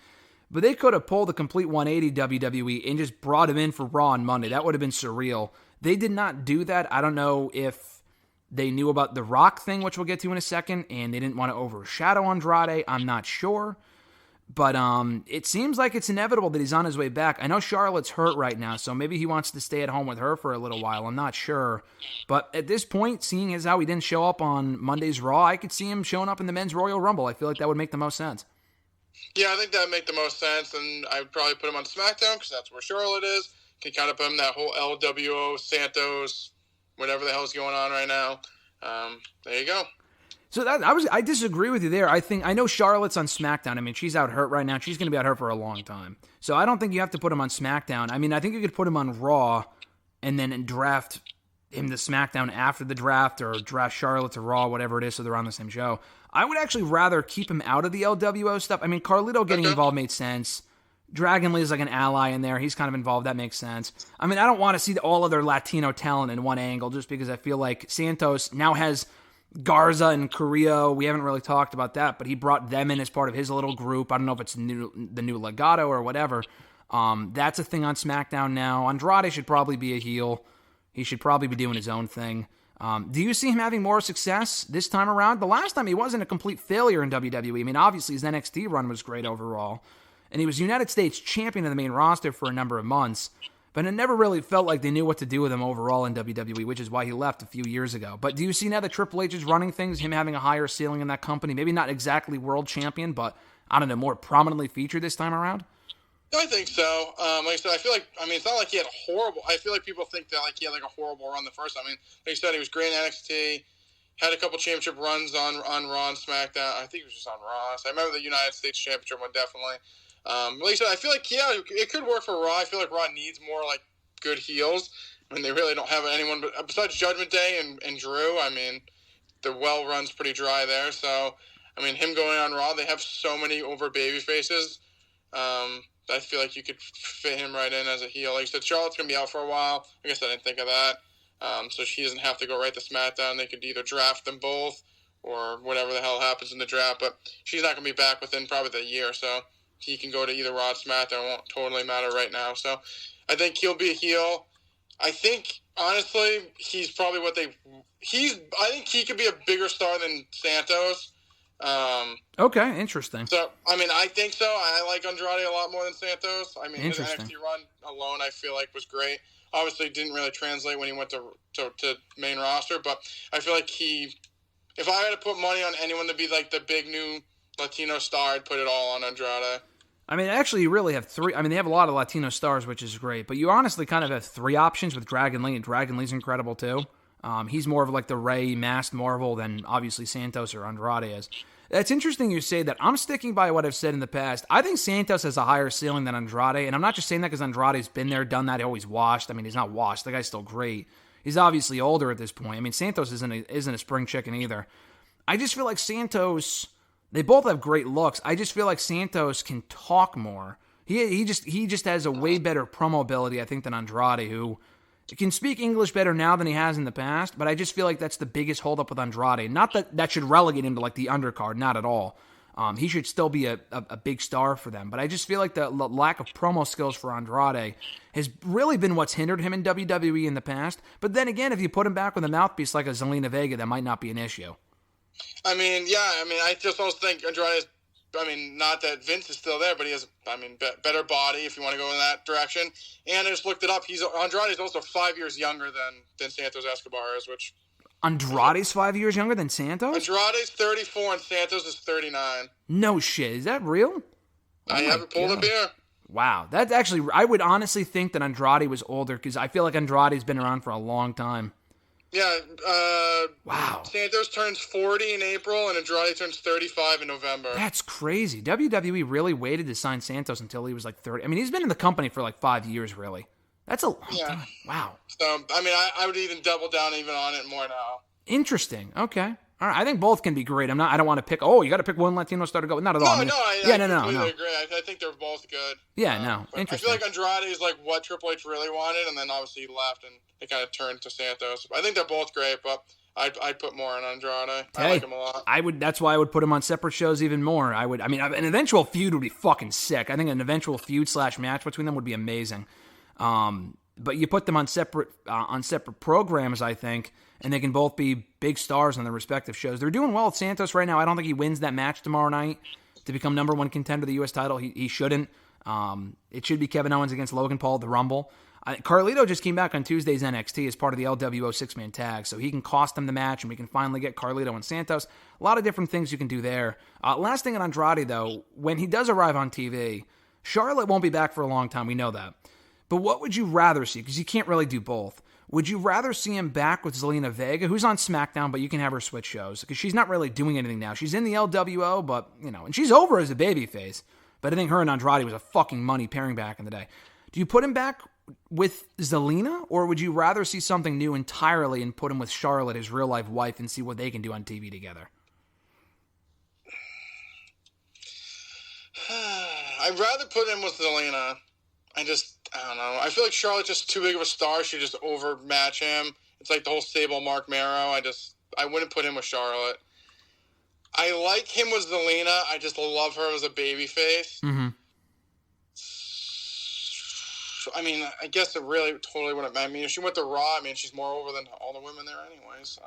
But they could have pulled the complete 180 WWE and just brought him in for Raw on Monday. That would have been surreal. They did not do that. I don't know if they knew about the Rock thing, which we'll get to in a second, and they didn't want to overshadow Andrade. I'm not sure. But it seems like it's inevitable that he's on his way back. I know Charlotte's hurt right now, so maybe he wants to stay at home with her for a little while. I'm not sure. But at this point, seeing as how he didn't show up on Monday's Raw, I could see him showing up in the Men's Royal Rumble. I feel like that would make the most sense. Yeah, I think that would make the most sense, and I would probably put him on SmackDown because that's where Charlotte is. Can kind of put him that whole LWO, Santos, whatever the hell's going on right now. There you go. So I disagree with you there. I know Charlotte's on SmackDown. I mean, she's out hurt right now. She's going to be out hurt for a long time. So I don't think you have to put him on SmackDown. I mean, I think you could put him on Raw and then draft him to SmackDown after the draft, or draft Charlotte to Raw, whatever it is, so they're on the same show. I would actually rather keep him out of the LWO stuff. I mean, Carlito getting involved made sense. Dragon Lee is like an ally in there. He's kind of involved. That makes sense. I mean, I don't want to see all of their Latino talent in one angle just because I feel like Santos now has Garza and Carrillo. We haven't really talked about that, but he brought them in as part of his little group. I don't know if it's the new Legado or whatever. That's a thing on SmackDown now. Andrade should probably be a heel. He should probably be doing his own thing. Do you see him having more success this time around? The last time he wasn't a complete failure in WWE. I mean, obviously his NXT run was great overall, and he was United States champion of the main roster for a number of months, but it never really felt like they knew what to do with him overall in WWE, which is why he left a few years ago. But do you see now that Triple H is running things, him having a higher ceiling in that company? Maybe not exactly world champion, but, I don't know, more prominently featured this time around? I think so. Like I said, I feel like, it's not like he had a horrible, I feel like people think that he had a horrible run the first time. Like you said, he was great in NXT, had a couple championship runs on Raw and SmackDown. I think he was just on Raw. So I remember the United States Championship one, definitely. Like you said, I feel like, it could work for Raw. I feel like Raw needs more, good heels. They really don't have anyone, but besides Judgment Day and Drew, the well run's pretty dry there. So, him going on Raw, they have so many over baby faces. I feel like you could fit him right in as a heel. Like you said, Charlotte's going to be out for a while. I guess I didn't think of that. So she doesn't have to go right to SmackDown. They could either draft them both or whatever the hell happens in the draft. But she's not going to be back within probably the year. So he can go to either Raw or SmackDown. It won't totally matter right now. So I think he'll be a heel. I think, honestly, he's probably I think he could be a bigger star than Santos. Okay, interesting. So, I think so. I like Andrade a lot more than Santos. His NXT run alone, I feel like, was great. Obviously, didn't really translate when he went to main roster, but I feel like if I had to put money on anyone to be the big new Latino star, I'd put it all on Andrade. Actually, you really have three. They have a lot of Latino stars, which is great, but you honestly kind of have three options with Dragon Lee, and Dragon Lee's incredible too. He's more of the Rey masked Marvel than obviously Santos or Andrade is. It's interesting you say that. I'm sticking by what I've said in the past. I think Santos has a higher ceiling than Andrade, and I'm not just saying that because Andrade's been there, done that, always washed. He's not washed. The guy's still great. He's obviously older at this point. Santos isn't a spring chicken either. I just feel like Santos, they both have great looks. I just feel like Santos can talk more. He just has a way better promo ability, I think, than Andrade, who can speak English better now than he has in the past, but I just feel like that's the biggest holdup with Andrade. Not that should relegate him to the undercard, not at all. He should still be a big star for them, but I just feel like the lack of promo skills for Andrade has really been what's hindered him in WWE in the past. But then again, if you put him back with a mouthpiece like a Zelina Vega, that might not be an issue. I just also think Andrade is, not that Vince is still there, but he has, better body if you want to go in that direction. And I just looked it up. Andrade is also 5 years younger than Santos Escobar is, which... Andrade's 5 years younger than Santos? Andrade's 34 and Santos is 39. No shit. Is that real? I have it pulled up here. Wow. That's actually... I would honestly think that Andrade was older because I feel like Andrade's been around for a long time. Yeah, wow. Santos turns 40 in April, and Andrade turns 35 in November. That's crazy. WWE really waited to sign Santos until he was 30. He's been in the company for 5 years, really. That's a long time. Wow. So, I would even double down even on it more now. Interesting. Okay. All right. I think both can be great. I don't want to pick, you got to pick one Latino star to go. Not at all. No. I completely agree. I think they're both good. Yeah, no. Interesting. I feel like Andrade is what Triple H really wanted, and then obviously he left, and they kind of turned to Santos. I think they're both great, but I'd put more on Andrade. I like him a lot. That's why I would put him on separate shows even more. An eventual feud would be fucking sick. I think an eventual feud / match between them would be amazing. But you put them on separate programs, I think, and they can both be big stars on their respective shows. They're doing well with Santos right now. I don't think he wins that match tomorrow night to become number one contender of the U.S. title. He shouldn't. It should be Kevin Owens against Logan Paul at the Rumble. Carlito just came back on Tuesday's NXT as part of the LWO six-man tag, so he can cost them the match, and we can finally get Carlito and Santos. A lot of different things you can do there. Last thing on Andrade, though, when he does arrive on TV, Charlotte won't be back for a long time. We know that. But what would you rather see? Because you can't really do both. Would you rather see him back with Zelina Vega, who's on SmackDown, but you can have her switch shows? Because she's not really doing anything now. She's in the LWO, but, and she's over as a babyface. But I think her and Andrade was a fucking money pairing back in the day. Do you put him back with Zelina, or would you rather see something new entirely and put him with Charlotte, his real-life wife, and see what they can do on TV together? I'd rather put him with Zelina. I don't know. I feel like Charlotte's just too big of a star. She just overmatch him. It's like the whole Sable Mark Marrow. I wouldn't put him with Charlotte. I like him with Zelina. I just love her as a babyface. Mm-hmm. I mean, I guess it really totally wouldn't matter. I mean, if she went to Raw, I mean, she's more over than all the women there anyways.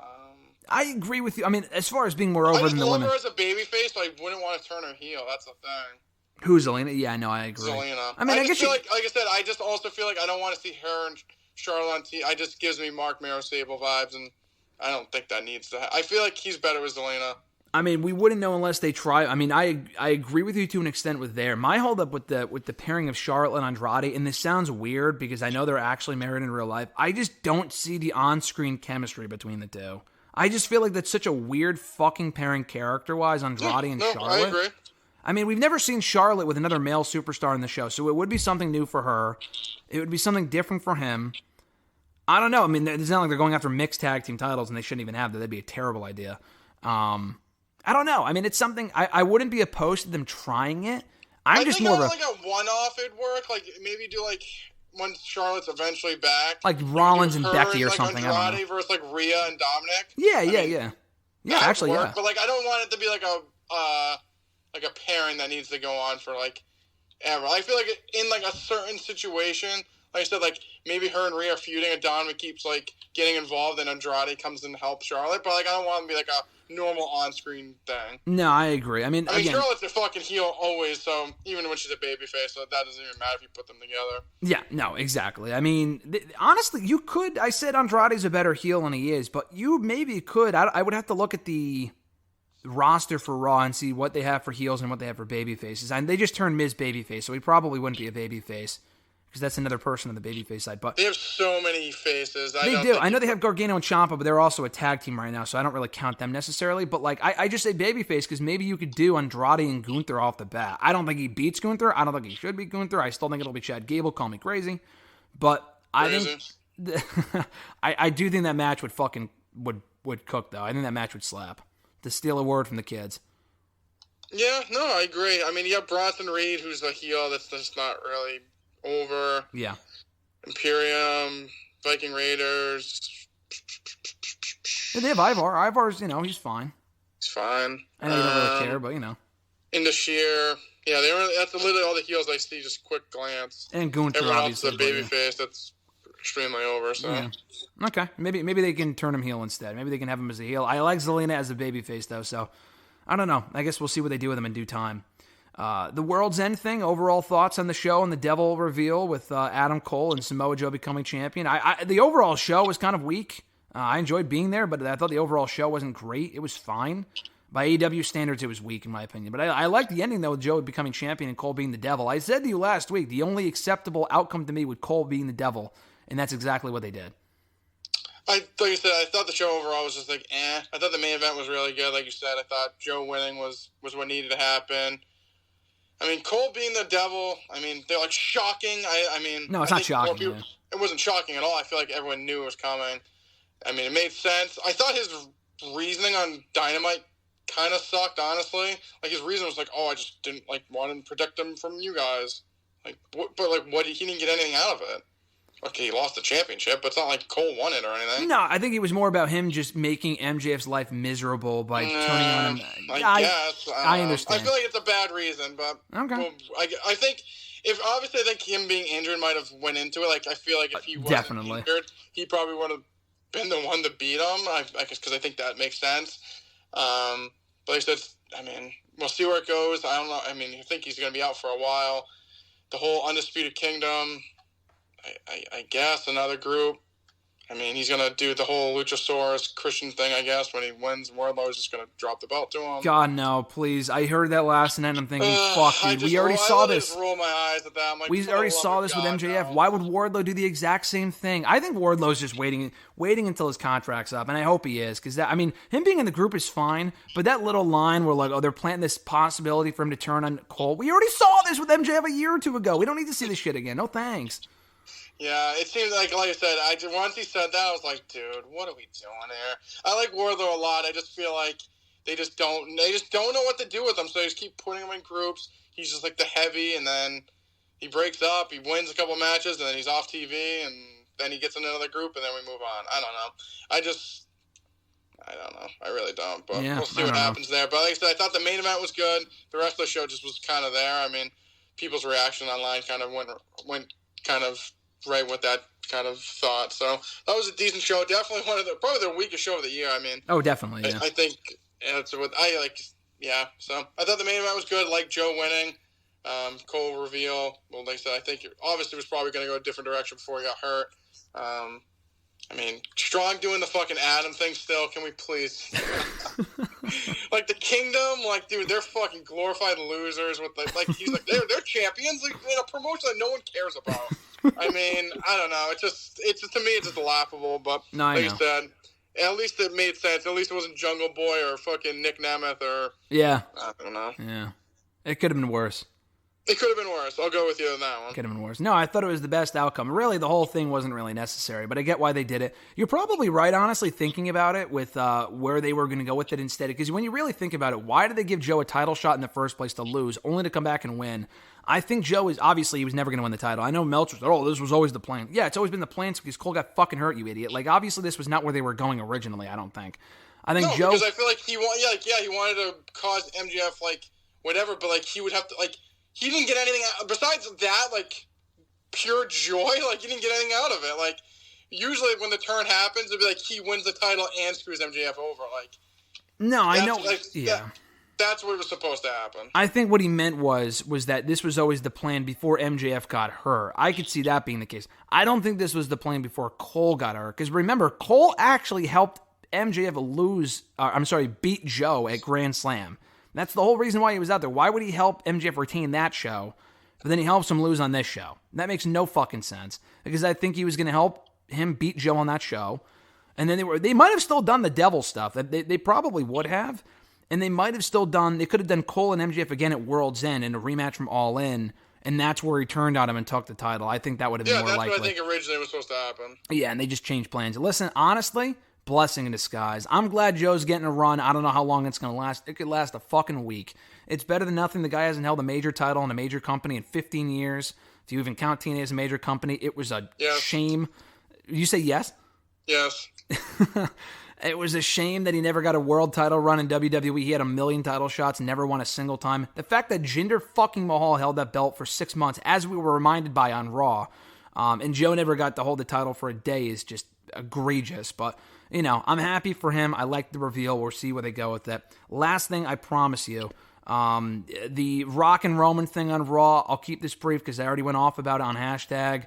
I agree with you. I mean, as far as being more over than the women. I just love her as a babyface, but I wouldn't want to turn her heel. That's the thing. Who's Zelina? Yeah, no, I agree. Zelina. I mean, I guess feel like I said, I just also feel like I don't want to see her and Charlotte on TV. It just gives me Mark Mero Sable vibes, and I don't think that needs to I feel like he's better with Zelina. I mean, we wouldn't know unless they try. I mean, I agree with you to an extent with there. My holdup with the pairing of Charlotte and Andrade, and this sounds weird because I know they're actually married in real life, I just don't see the on-screen chemistry between the two. I just feel like that's such a weird fucking pairing character-wise, Andrade and Charlotte. I agree. I mean, we've never seen Charlotte with another male superstar in the show, so it would be something new for her. It would be something different for him. I don't know. I mean, it's not like they're going after mixed tag team titles, and they shouldn't even have that. That'd be a terrible idea. I don't know. I mean, it's something I wouldn't be opposed to them trying it. I just more of like a one-off it'd work. Like maybe do like when Charlotte's eventually back, like Rollins and Becky or like something. Andrade I don't know. versus like Rhea and Dominic. Yeah. Actually, work, yeah. But like, I don't want it to be like a pairing that needs to go on for like ever. I feel like in like a certain situation, like I said, like maybe her and Rhea are feuding, and Dominic keeps like getting involved, and Andrade comes in to help Charlotte. But like, I don't want it to be like a normal on-screen thing. No, I agree. I mean, again, Charlotte's a fucking heel always, so even when she's a babyface, so that doesn't even matter if you put them together. Yeah, no, exactly. I mean, honestly, you could. I said Andrade's a better heel than he is, but you maybe could. I would have to look at the roster for Raw and see what they have for heels and what they have for babyfaces. And they just turned Miz babyface, so he probably wouldn't be a babyface. Because that's another person on the babyface side. But they have so many faces. They do. I know they have Gargano and Ciampa, but they're also a tag team right now, so I don't really count them necessarily. But like, I just say babyface because maybe you could do Andrade and Gunther off the bat. I don't think he beats Gunther. I don't think he should beat Gunther. I still think it'll be Chad Gable. Call me crazy. But I think I do think that match would cook, though. I think that match would slap. To steal a word from the kids. Yeah, no, I agree. I mean, you have Bronson Reed, who's a heel that's just not really over. Yeah. Imperium, Viking Raiders. Yeah, they have Ivar. Ivar's, he's fine. He's fine. I know you don't really care, but, Into Sheer. Yeah, that's literally all the heels I see, just quick glance. And Gunther, everyone obviously. Everyone else is a babyface that's extremely over, so. Yeah. Okay, maybe they can turn him heel instead. Maybe they can have him as a heel. I like Zelina as a babyface, though, so I don't know. I guess we'll see what they do with him in due time. The World's End thing, overall thoughts on the show and the Devil reveal with Adam Cole and Samoa Joe becoming champion. The overall show was kind of weak. I enjoyed being there, but I thought the overall show wasn't great. It was fine. By AEW standards, it was weak in my opinion. But I liked the ending, though, with Joe becoming champion and Cole being the Devil. I said to you last week, the only acceptable outcome to me would Cole being the Devil, and that's exactly what they did. Like you said, I thought the show overall was just like, eh. I thought the main event was really good. Like you said, I thought Joe winning was what needed to happen. I mean, Cole being the Devil, I mean, they're like shocking. No, it's not shocking. It wasn't shocking at all. I feel like everyone knew it was coming. I mean, it made sense. I thought his reasoning on Dynamite kind of sucked, honestly. Like, his reason was like, I just didn't want to protect him from you guys. Like, he didn't get anything out of it. Okay, he lost the championship, but it's not like Cole won it or anything. No, I think it was more about him just making MJF's life miserable by turning on him. I guess. I understand. I feel like it's a bad reason, but okay. Well, I think I think him being injured might have went into it. Like, I feel like if he wasn't injured, he probably would have been the one to beat him. I guess because I think that makes sense. But like I said, I mean, we'll see where it goes. I don't know. I mean, I think he's going to be out for a while. The whole Undisputed Kingdom. I guess another group. I mean, he's going to do the whole Luchasaurus Christian thing, I guess, when he wins. Wardlow's just going to drop the belt to him. God, no, please. I heard that last night, and I'm thinking, fuck, dude. We already saw this. I roll my eyes at that. I'm like, we already saw this with MJF. No. Why would Wardlow do the exact same thing? I think Wardlow's just waiting until his contract's up, and I hope he is. Because, him being in the group is fine, but that little line where, they're planting this possibility for him to turn on Cole. We already saw this with MJF a year or two ago. We don't need to see this shit again. No thanks. Yeah, it seems like I said, once he said that, I was like, dude, what are we doing here? I like Wardlow a lot. I just feel like they just don't know what to do with him, so they just keep putting him in groups. He's just like the heavy, and then he breaks up, he wins a couple matches, and then he's off TV, and then he gets in another group, and then we move on. I don't know. I don't know. I really don't, but we'll see what happens there. But like I said, I thought the main event was good. The rest of the show just was kind of there. I mean, people's reaction online kind of went kind of right with that kind of thought. So that was a decent show. Definitely probably the weakest show of the year. I mean, definitely. Yeah. I think that's what I like. Yeah. So I thought the main event was good. Like Joe winning, Cole reveal. Well, like I said, I think obviously was probably going to go a different direction before he got hurt. I mean, Strong doing the fucking Adam thing still. Can we please? Like the Kingdom, like dude, they're fucking glorified losers with he's like they're champions like, in a promotion that no one cares about. I mean, I don't know. It's just to me it's just laughable. But like you said, at least it made sense. At least it wasn't Jungle Boy or fucking Nick Nemeth or I don't know. Yeah, it could have been worse. It could have been worse. I'll go with you on that one. Could have been worse. No, I thought it was the best outcome. Really, the whole thing wasn't really necessary, but I get why they did it. You're probably right, honestly, thinking about it with where they were going to go with it instead. Because when you really think about it, why did they give Joe a title shot in the first place to lose, only to come back and win? I think Joe is, obviously, he was never going to win the title. I know Meltzer said, this was always the plan. Yeah, it's always been the plan because Cole got fucking hurt, you idiot. Like, obviously, this was not where they were going originally, I don't think. I think Joe... because I feel like he wanted to cause MJF, like, whatever, but, like, he would have to, like... He didn't get anything out, besides that, like, pure joy, like, he didn't get anything out of it. Like, usually when the turn happens, it'd be like he wins the title and screws MJF over. Like, no, I know. Like, that's what was supposed to happen. I think what he meant was that this was always the plan before MJF got hurt. I could see that being the case. I don't think this was the plan before Cole got hurt. Because remember, Cole actually helped MJF beat Joe at Grand Slam. That's the whole reason why he was out there. Why would he help MJF retain that show, but then he helps him lose on this show? That makes no fucking sense. Because I think he was going to help him beat Joe on that show. And then they might have still done the devil stuff. They probably would have. And they might have still they could have done Cole and MJF again at World's End in a rematch from All In. And that's where he turned on him and took the title. I think that would have been more likely. Yeah, that's what I think originally was supposed to happen. Yeah, and they just changed plans. Listen, honestly... blessing in disguise. I'm glad Joe's getting a run. I don't know how long it's going to last. It could last a fucking week. It's better than nothing. The guy hasn't held a major title in a major company in 15 years. If you even count TNA as a major company, it was a shame. You say yes? Yes. It was a shame that he never got a world title run in WWE. He had 1 million title shots, never won a single time. The fact that Jinder fucking Mahal held that belt for 6 months, as we were reminded by on Raw, and Joe never got to hold the title for a day is just egregious. But I'm happy for him. I like the reveal. We'll see where they go with it. Last thing, I promise you, the Rock and Roman thing on Raw, I'll keep this brief because I already went off about it on hashtag.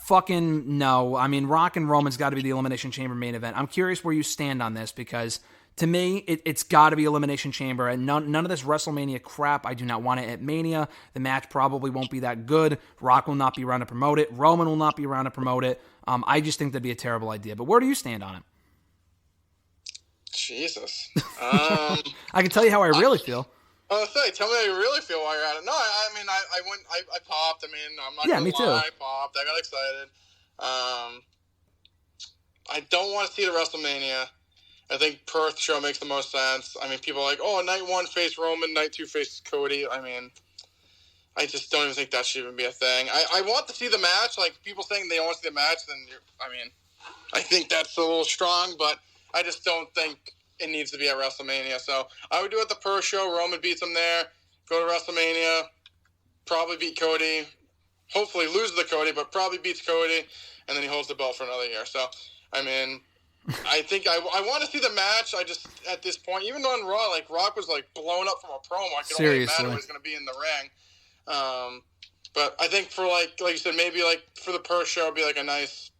Fucking no. I mean, Rock and Roman's got to be the Elimination Chamber main event. I'm curious where you stand on this because to me, it's got to be Elimination Chamber. And none of this WrestleMania crap. I do not want it at Mania. The match probably won't be that good. Rock will not be around to promote it. Roman will not be around to promote it. I just think that'd be a terrible idea. But where do you stand on it? Jesus. I can tell you how I really feel. I was say, tell me how you really feel while you're at it. No, I mean, I popped. I mean, I'm not gonna lie, too. I popped. I got excited. I don't want to see the WrestleMania. I think Perth show makes the most sense. I mean, people are like, night 1 face Roman, night 2 face Cody. I mean, I just don't even think that should even be a thing. I want to see the match. Like, people saying they don't want to see the match, then I think that's a little strong, but I just don't think it needs to be at WrestleMania. So I would do it at the Perth show. Roman beats him there. Go to WrestleMania. Probably beat Cody. Hopefully loses to Cody, but probably beats Cody. And then he holds the belt for another year. So, I mean, I think I want to see the match. I just, at this point, even on Raw, like, Rock was, like, blown up from a promo. I could only imagine he's going to be in the ring. But I think for, like you said, maybe, like, for the Perth show, it'd be, like, a nice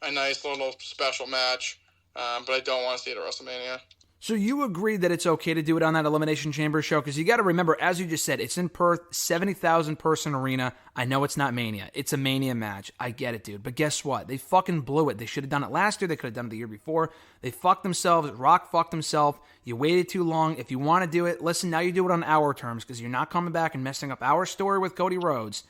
little special match. But I don't want to see it at WrestleMania. So you agree that it's okay to do it on that Elimination Chamber show? Because you got to remember, as you just said, it's in Perth, 70,000 person arena. I know it's not Mania. It's a Mania match. I get it, dude. But guess what? They fucking blew it. They should have done it last year. They could have done it the year before. They fucked themselves. Rock fucked himself. You waited too long. If you want to do it, listen, now you do it on our terms because you're not coming back and messing up our story with Cody Rhodes.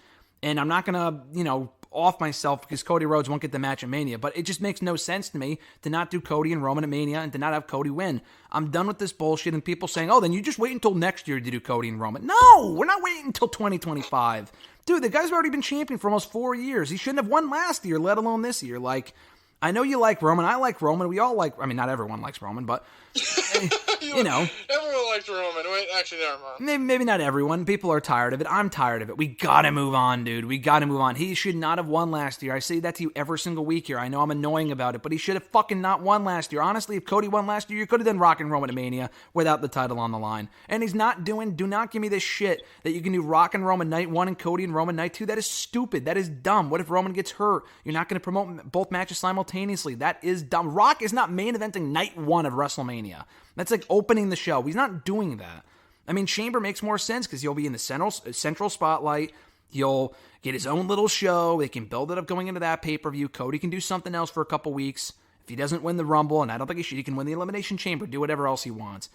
And I'm not going to, off myself because Cody Rhodes won't get the match at Mania, but it just makes no sense to me to not do Cody and Roman at Mania and to not have Cody win. I'm done with this bullshit and people saying, then you just wait until next year to do Cody and Roman. No, we're not waiting until 2025. Dude, the guy's already been champion for almost 4 years. He shouldn't have won last year, let alone this year. Like, I know you like Roman. I like Roman. We all like, not everyone likes Roman, but You know. Everyone likes Roman. Wait, actually, never mind. Maybe not everyone. People are tired of it. I'm tired of it. We gotta move on, dude. We gotta move on. He should not have won last year. I say that to you every single week here. I know I'm annoying about it, but he should have fucking not won last year. Honestly, if Cody won last year, you could have done Rock and Roman at Mania without the title on the line. And he's not doing, do not give me this shit that you can do Rock and Roman night 1 and Cody and Roman night 2. That is stupid. That is dumb. What if Roman gets hurt? You're not going to promote both matches simultaneously. That is dumb. Rock is not main eventing night 1 of WrestleMania. That's like opening the show. He's not doing that. I mean, Chamber makes more sense because he'll be in the central spotlight. He'll get his own little show. They can build it up going into that pay-per-view. Cody can do something else for a couple weeks. If he doesn't win the Rumble, and I don't think he should, he can win the Elimination Chamber, do whatever else he wants.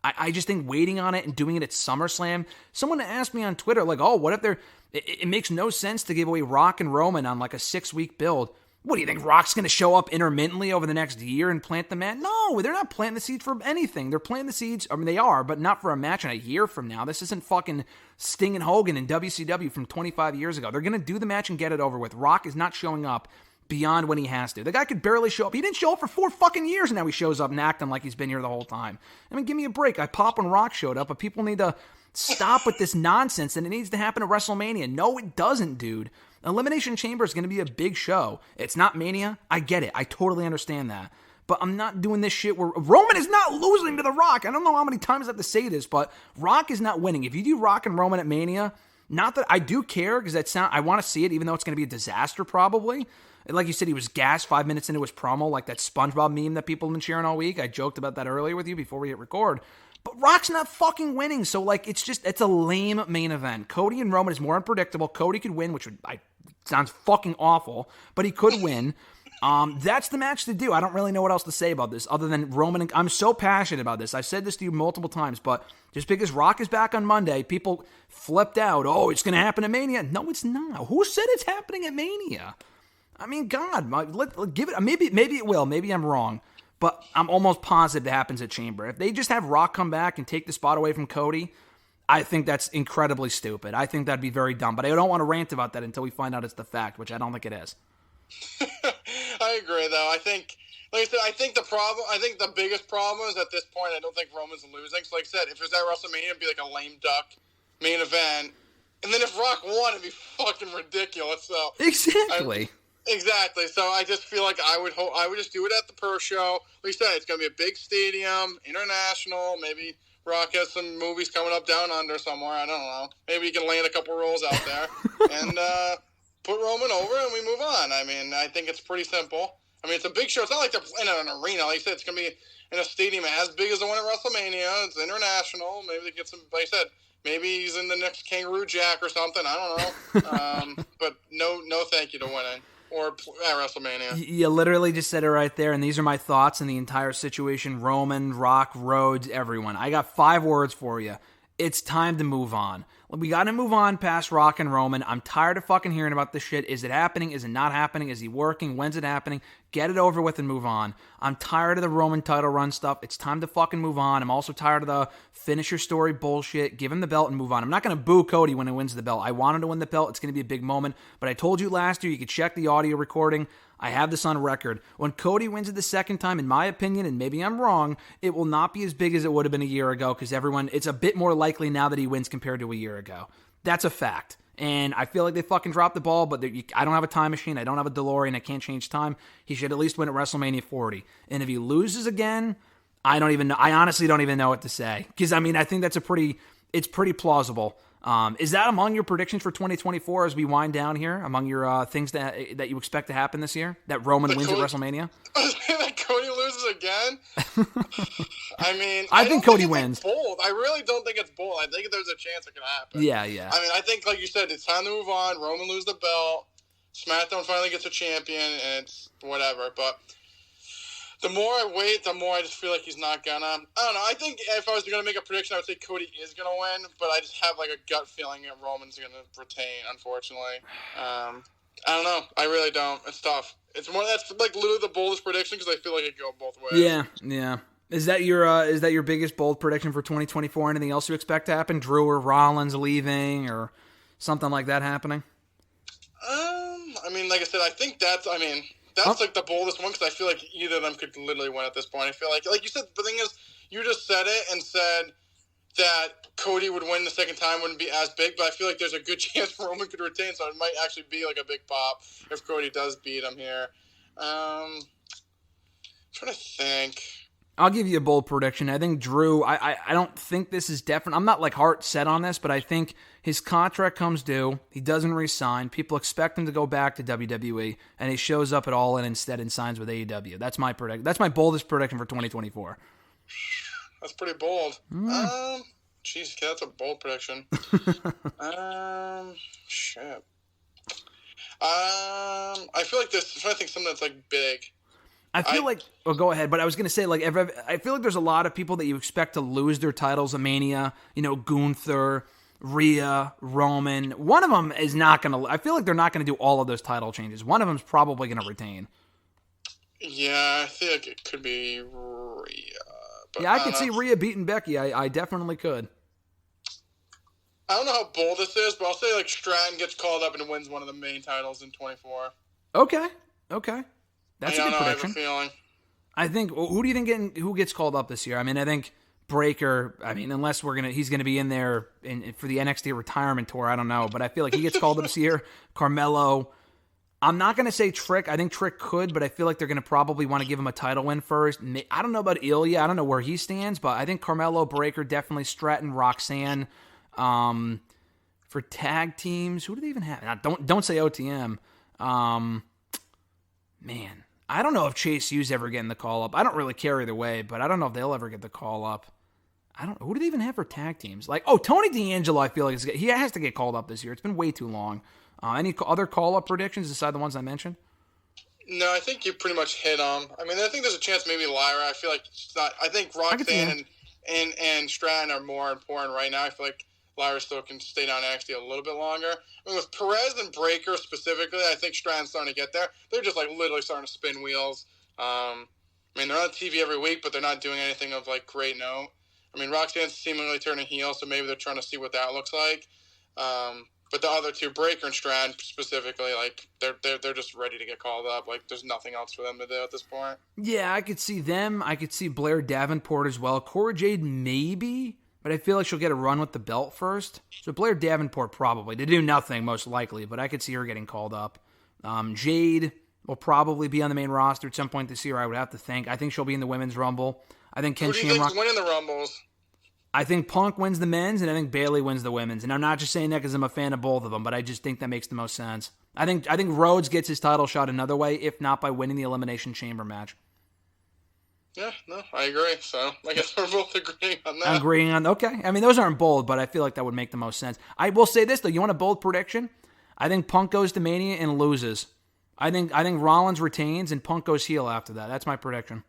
I just think waiting on it and doing it at SummerSlam, someone asked me on Twitter, like, oh, what if they're, it makes no sense to give away Rock and Roman on like a 6-week build. What do you think, Rock's going to show up intermittently over the next year and plant the match? No, they're not planting the seeds for anything. They're planting the seeds, I mean, they are, but not for a match in a year from now. This isn't fucking Sting and Hogan in WCW from 25 years ago. They're going to do the match and get it over with. Rock is not showing up beyond when he has to. The guy could barely show up. He didn't show up for 4 fucking years, and now he shows up and acting like he's been here the whole time. I mean, give me a break. I pop when Rock showed up, but people need to stop with this nonsense, and it needs to happen at WrestleMania. No, it doesn't, dude. Elimination Chamber is going to be a big show. It's not Mania. I get it. I totally understand that. But I'm not doing this shit where Roman is not losing to The Rock. I don't know how many times I have to say this, but Rock is not winning. If you do Rock and Roman at Mania, not that I do care, because I want to see it, even though it's going to be a disaster probably. Like you said, he was gassed 5 minutes into his promo, like that SpongeBob meme that people have been sharing all week. I joked about that earlier with you before we hit record. But Rock's not fucking winning, so like it's a lame main event. Cody and Roman is more unpredictable. Cody could win, which sounds fucking awful, but he could win. That's the match to do. I don't really know what else to say about this other than Roman. And I'm so passionate about this. I've said this to you multiple times, but just because Rock is back on Monday, people flipped out. Oh, it's going to happen at Mania. No, it's not. Who said it's happening at Mania? I mean, God, give it. Maybe it will. Maybe I'm wrong, but I'm almost positive it happens at Chamber. If they just have Rock come back and take the spot away from Cody, I think that's incredibly stupid. I think that'd be very dumb, but I don't want to rant about that until we find out it's the fact, which I don't think it is. I agree, though. I think, like I said, I think the biggest problem is at this point, I don't think Roman's losing. So, like I said, if it was at WrestleMania, it'd be like a lame duck main event. And then if Rock won, it'd be fucking ridiculous. So Exactly. Exactly. So I just feel like I would just do it at the per show. Like you said, it's going to be a big stadium, international. Maybe Rock has some movies coming up down under somewhere. I don't know. Maybe he can land a couple rolls out there and put Roman over and we move on. I mean, I think it's pretty simple. I mean, it's a big show. It's not like they're in an arena. Like I said, it's going to be in a stadium as big as the one at WrestleMania. It's international. Maybe they get some, like I said, maybe he's in the next Kangaroo Jack or something. I don't know. But no thank you to winning. Or at WrestleMania. You literally just said it right there, and these are my thoughts on the entire situation. Roman, Rock, Rhodes, everyone. I got 5 words for you. It's time to move on. We got to move on past Rock and Roman. I'm tired of fucking hearing about this shit. Is it happening? Is it not happening? Is he working? When's it happening? Get it over with and move on. I'm tired of the Roman title run stuff. It's time to fucking move on. I'm also tired of the finish your story bullshit. Give him the belt and move on. I'm not going to boo Cody when he wins the belt. I want him to win the belt. It's going to be a big moment. But I told you last year, you could check the audio recording. I have this on record. When Cody wins it the second time, in my opinion, and maybe I'm wrong, it will not be as big as it would have been a year ago because it's a bit more likely now that he wins compared to a year ago. That's a fact. And I feel like they fucking dropped the ball, but I don't have a time machine. I don't have a DeLorean. I can't change time. He should at least win at WrestleMania 40. And if he loses again, I don't even know. I honestly don't even know what to say. Because, I mean, I think it's pretty plausible. Is that among your predictions for 2024 as we wind down here? Among your things that you expect to happen this year? That Roman wins at WrestleMania? That Cody loses again? I mean, I think Cody wins. Bold. I really don't think it's bold. I think there's a chance it could happen. Yeah. I mean, I think, like you said, it's time to move on. Roman loses the belt. SmackDown finally gets a champion, and it's whatever. But the more I wait, the more I just feel like he's not gonna. I don't know. I think if I was going to make a prediction, I would say Cody is going to win, but I just have like a gut feeling that Roman's going to retain, unfortunately. I don't know. I really don't. It's tough. It's more that's like literally the boldest prediction because I feel like it go both ways. Yeah. Is that your biggest bold prediction for 2024? Anything else you expect to happen? Drew or Rollins leaving or something like that happening? I mean, like I said, I think that's. I mean, that's like the boldest one because I feel like either of them could literally win at this point. I feel like you said, the thing is, you just said it and said that Cody would win the second time, wouldn't be as big, but I feel like there's a good chance Roman could retain, so it might actually be like a big pop if Cody does beat him here. I'm trying to think. I'll give you a bold prediction. I think Drew, I don't think this is definite. I'm not like heart set on this, but I think his contract comes due. He doesn't re-sign. People expect him to go back to WWE, and he shows up at All In instead and signs with AEW. That's my prediction. That's my boldest prediction for 2024. That's pretty bold. Jeez, that's a bold prediction. Shit. I feel like this. I'm trying to think something that's like big. I feel like, go ahead, but I was going to say, like, I feel like there's a lot of people that you expect to lose their titles at Mania. You know, Gunther, Rhea, Roman. One of them is not going to, I feel like they're not going to do all of those title changes. One of them's probably going to retain. Yeah, I feel like it could be Rhea. But yeah, I could see Rhea beating Becky. I definitely could. I don't know how bold this is, but I'll say, like, Stratton gets called up and wins one of the main titles in 24. Okay. That's a good prediction. I have a feeling. I think, who do you think who gets called up this year? I mean, I think Breaker, unless he's going to be in there for the NXT retirement tour, I don't know, but I feel like he gets called up this year. Carmelo. I'm not going to say Trick. I think Trick could, but I feel like they're going to probably want to give him a title win first. I don't know about Ilya. I don't know where he stands, but I think Carmelo, Breaker, definitely Stratton, Roxanne. For tag teams, who do they even have? Now, don't say OTM. Man, I don't know if Chase U's ever getting the call up. I don't really care either way, but I don't know if they'll ever get the call up. Who do they even have for tag teams? Like, Tony D'Angelo, I feel like he has to get called up this year. It's been way too long. Any other call up predictions aside the ones I mentioned? No, I think you pretty much hit them. I mean, I think there's a chance maybe Lyra. I feel like it's not. I think Roxanne and Stratton are more important right now. I feel like Lyra still can stay down NXT a little bit longer. I mean, with Perez and Breaker specifically, I think Stratton's starting to get there. They're just like literally starting to spin wheels. I mean, they're on TV every week, but they're not doing anything of like great note. I mean, Roxanne's seemingly turning heel, so maybe they're trying to see what that looks like. But the other two, Breaker and Stratton specifically, like they're just ready to get called up. Like there's nothing else for them to do at this point. Yeah, I could see them. I could see Blair Davenport as well. Cora Jade maybe. But I feel like she'll get a run with the belt first. So Blair Davenport probably. They do nothing, most likely, but I could see her getting called up. Jade will probably be on the main roster at some point this year, I would have to think. I think she'll be in the Women's Rumble. I think Ken Shamrock... Who do you think's winning the Rumbles? I think Punk wins the men's, and I think Bayley wins the women's. And I'm not just saying that because I'm a fan of both of them, but I just think that makes the most sense. I think Rhodes gets his title shot another way, if not by winning the Elimination Chamber match. Yeah, no, I agree. So I guess we're both agreeing on that. Okay. I mean, those aren't bold, but I feel like that would make the most sense. I will say this, though. You want a bold prediction? I think Punk goes to Mania and loses. I think Rollins retains and Punk goes heel after that. That's my prediction.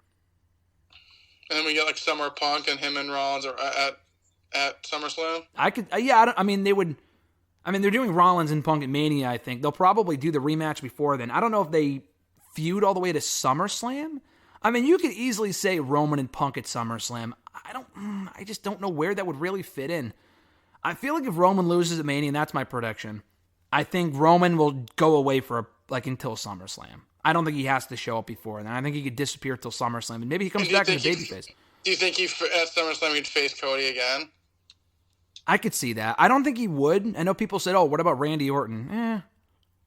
And then we get like Summer Punk and him and Rollins are at SummerSlam? They're doing Rollins and Punk at Mania, I think. They'll probably do the rematch before then. I don't know if they feud all the way to SummerSlam. I mean, you could easily say Roman and Punk at SummerSlam. I just don't know where that would really fit in. I feel like if Roman loses at Mania, and that's my prediction, I think Roman will go away for until SummerSlam. I don't think he has to show up before then. I think he could disappear till SummerSlam, and maybe he comes back as a babyface. Do you think at SummerSlam he'd face Cody again? I could see that. I don't think he would. I know people said, what about Randy Orton?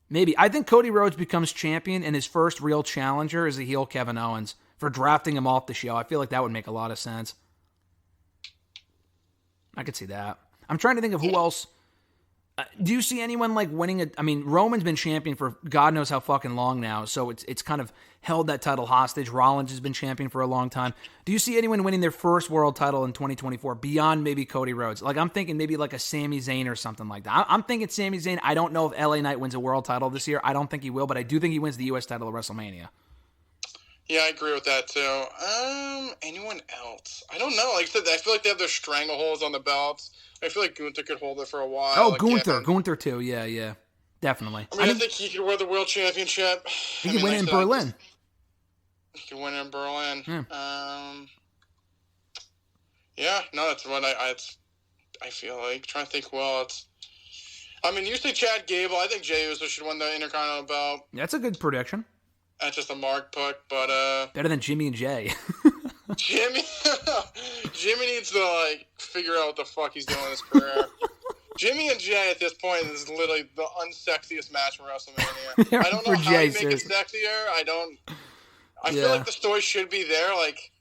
Maybe. I think Cody Rhodes becomes champion, and his first real challenger is a heel Kevin Owens for drafting him off the show. I feel like that would make a lot of sense. I could see that. I'm trying to think of who else. Do you see anyone like winning Roman's been champion for God knows how fucking long now, so it's kind of held that title hostage. Rollins has been champion for a long time. Do you see anyone winning their first world title in 2024 beyond maybe Cody Rhodes? Like, I'm thinking maybe like a Sami Zayn or something like that. I'm thinking Sami Zayn. I don't know if LA Knight wins a world title this year. I don't think he will, but I do think he wins the U.S. title at WrestleMania. Yeah, I agree with that too. Anyone else? I don't know. Like I said, I feel like they have their strangleholds on the belts. I feel like Gunther could hold it for a while. Oh, Gunther too. Yeah, definitely. I think he could wear the World Championship. He could win it in Berlin. He could win it in Berlin. Yeah. That's what I feel like. Trying to think who else. You say Chad Gable. I think Jey Uso should win the Intercontinental belt. That's a good prediction. That's just a mark pick, but better than Jimmy and Jay. Jimmy needs to like figure out what the fuck he's doing in his career. Jimmy and Jay at this point is literally the unsexiest match in WrestleMania. I don't know how you make it sexier. I feel like the story should be there. Like,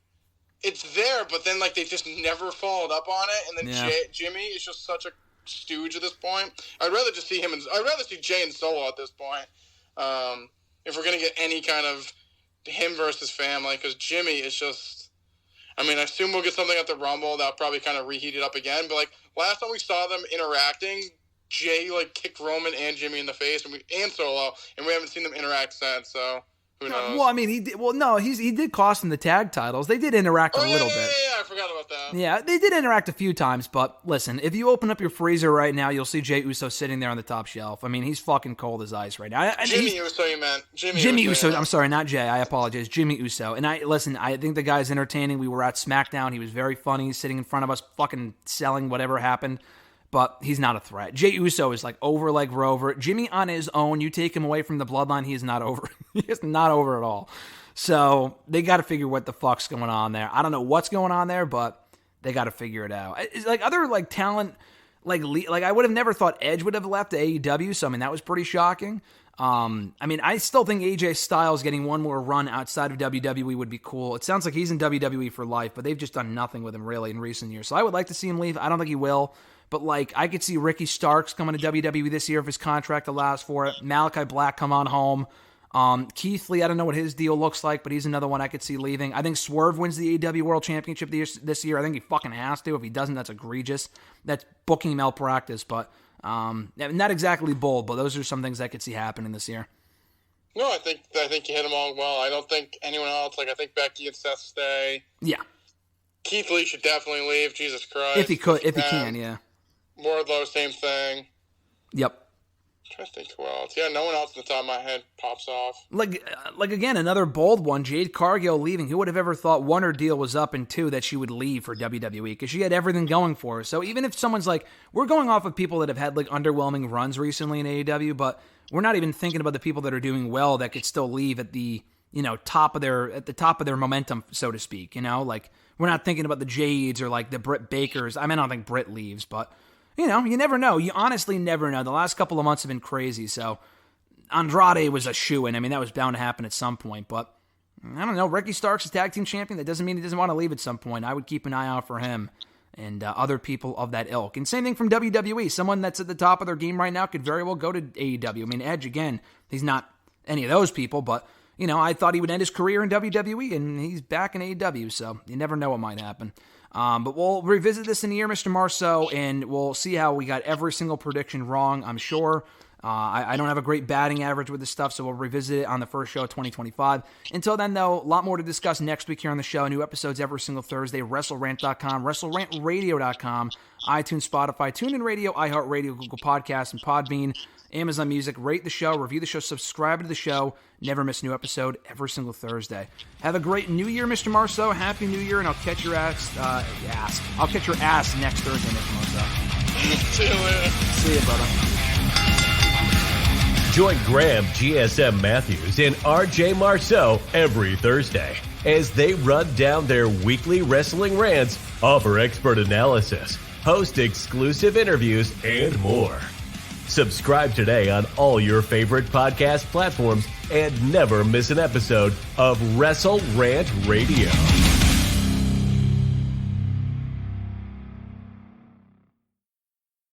it's there, but then like they just never followed up on it. And then Jimmy is just such a stooge at this point. I'd rather just see him. I'd rather see Jay and Solo at this point. If we're gonna get any kind of him versus family, because Jimmy is just. I mean, I assume we'll get something at the Rumble that'll probably kind of reheat it up again. But like last time we saw them interacting, Jay like kicked Roman and Jimmy in the face, and Solo, and we haven't seen them interact since. So. Who knows? Well, I mean, he did cost him the tag titles. They did interact a little bit. Yeah, I forgot about that. Yeah, they did interact a few times, but listen, if you open up your freezer right now, you'll see Jey Uso sitting there on the top shelf. I mean, he's fucking cold as ice right now. Jimmy Uso, you meant. Jimmy Uso. I'm sorry, not Jay. I apologize. Jimmy Uso. And I think the guy's entertaining. We were at SmackDown. He was very funny, sitting in front of us, fucking selling whatever happened. But he's not a threat. Jey Uso is like over like Rover. Jimmy on his own, you take him away from the bloodline, he is not over. He is not over at all. So they got to figure what the fuck's going on there. I don't know what's going on there, but they got to figure it out. It's like other like talent, like I would have never thought Edge would have left to AEW. So I mean that was pretty shocking. I mean I still think AJ Styles getting one more run outside of WWE would be cool. It sounds like he's in WWE for life, but they've just done nothing with him really in recent years. So I would like to see him leave. I don't think he will. But, like, I could see Ricky Starks coming to WWE this year if his contract allows for it. Malachi Black come on home. Keith Lee, I don't know what his deal looks like, but he's another one I could see leaving. I think Swerve wins the AEW World Championship this year. I think he fucking has to. If he doesn't, that's egregious. That's booking malpractice. But not exactly bold, but those are some things I could see happening this year. No, I think you hit them all well. I don't think anyone else. Like, I think Becky and Seth stay. Yeah. Keith Lee should definitely leave. Jesus Christ. If he can, yeah. Wardlow, same thing. Yep. I'm trying to think who else. Yeah, no one else in the top of my head pops off. Like again, another bold one. Jade Cargill leaving. Who would have ever thought one, her deal was up, and two, that she would leave for WWE because she had everything going for her. So even if someone's like, we're going off of people that have had like underwhelming runs recently in AEW, but we're not even thinking about the people that are doing well that could still leave at the top of their momentum, so to speak. Like we're not thinking about the Jades or like the Britt Bakers. I mean, I don't think Britt leaves, but. You never know. You honestly never know. The last couple of months have been crazy, so Andrade was a shoo-in. I mean, that was bound to happen at some point, but I don't know. Ricky Starks is tag team champion. That doesn't mean he doesn't want to leave at some point. I would keep an eye out for him and other people of that ilk. And same thing from WWE. Someone that's at the top of their game right now could very well go to AEW. I mean, Edge, again, he's not any of those people, but, I thought he would end his career in WWE, and he's back in AEW, so you never know what might happen. But we'll revisit this in a year, Mr. Marceau, and we'll see how we got every single prediction wrong, I'm sure. I don't have a great batting average with this stuff, so we'll revisit it on the first show of 2025. Until then, though, a lot more to discuss next week here on the show. New episodes every single Thursday, WrestleRant.com, WrestleRantRadio.com, iTunes, Spotify, TuneIn Radio, iHeartRadio, Google Podcasts, and Podbean, Amazon Music. Rate the show, review the show, subscribe to the show. Never miss a new episode every single Thursday. Have a great New Year, Mr. Marceau. Happy New Year, and I'll catch your ass. I'll catch your ass next Thursday, Mr. Marceau. See you later. See you, brother. Join Graham, GSM Matthews, and RJ Marceau every Thursday as they run down their weekly wrestling rants, offer expert analysis, host exclusive interviews, and more. Subscribe today on all your favorite podcast platforms and never miss an episode of WrestleRant Radio.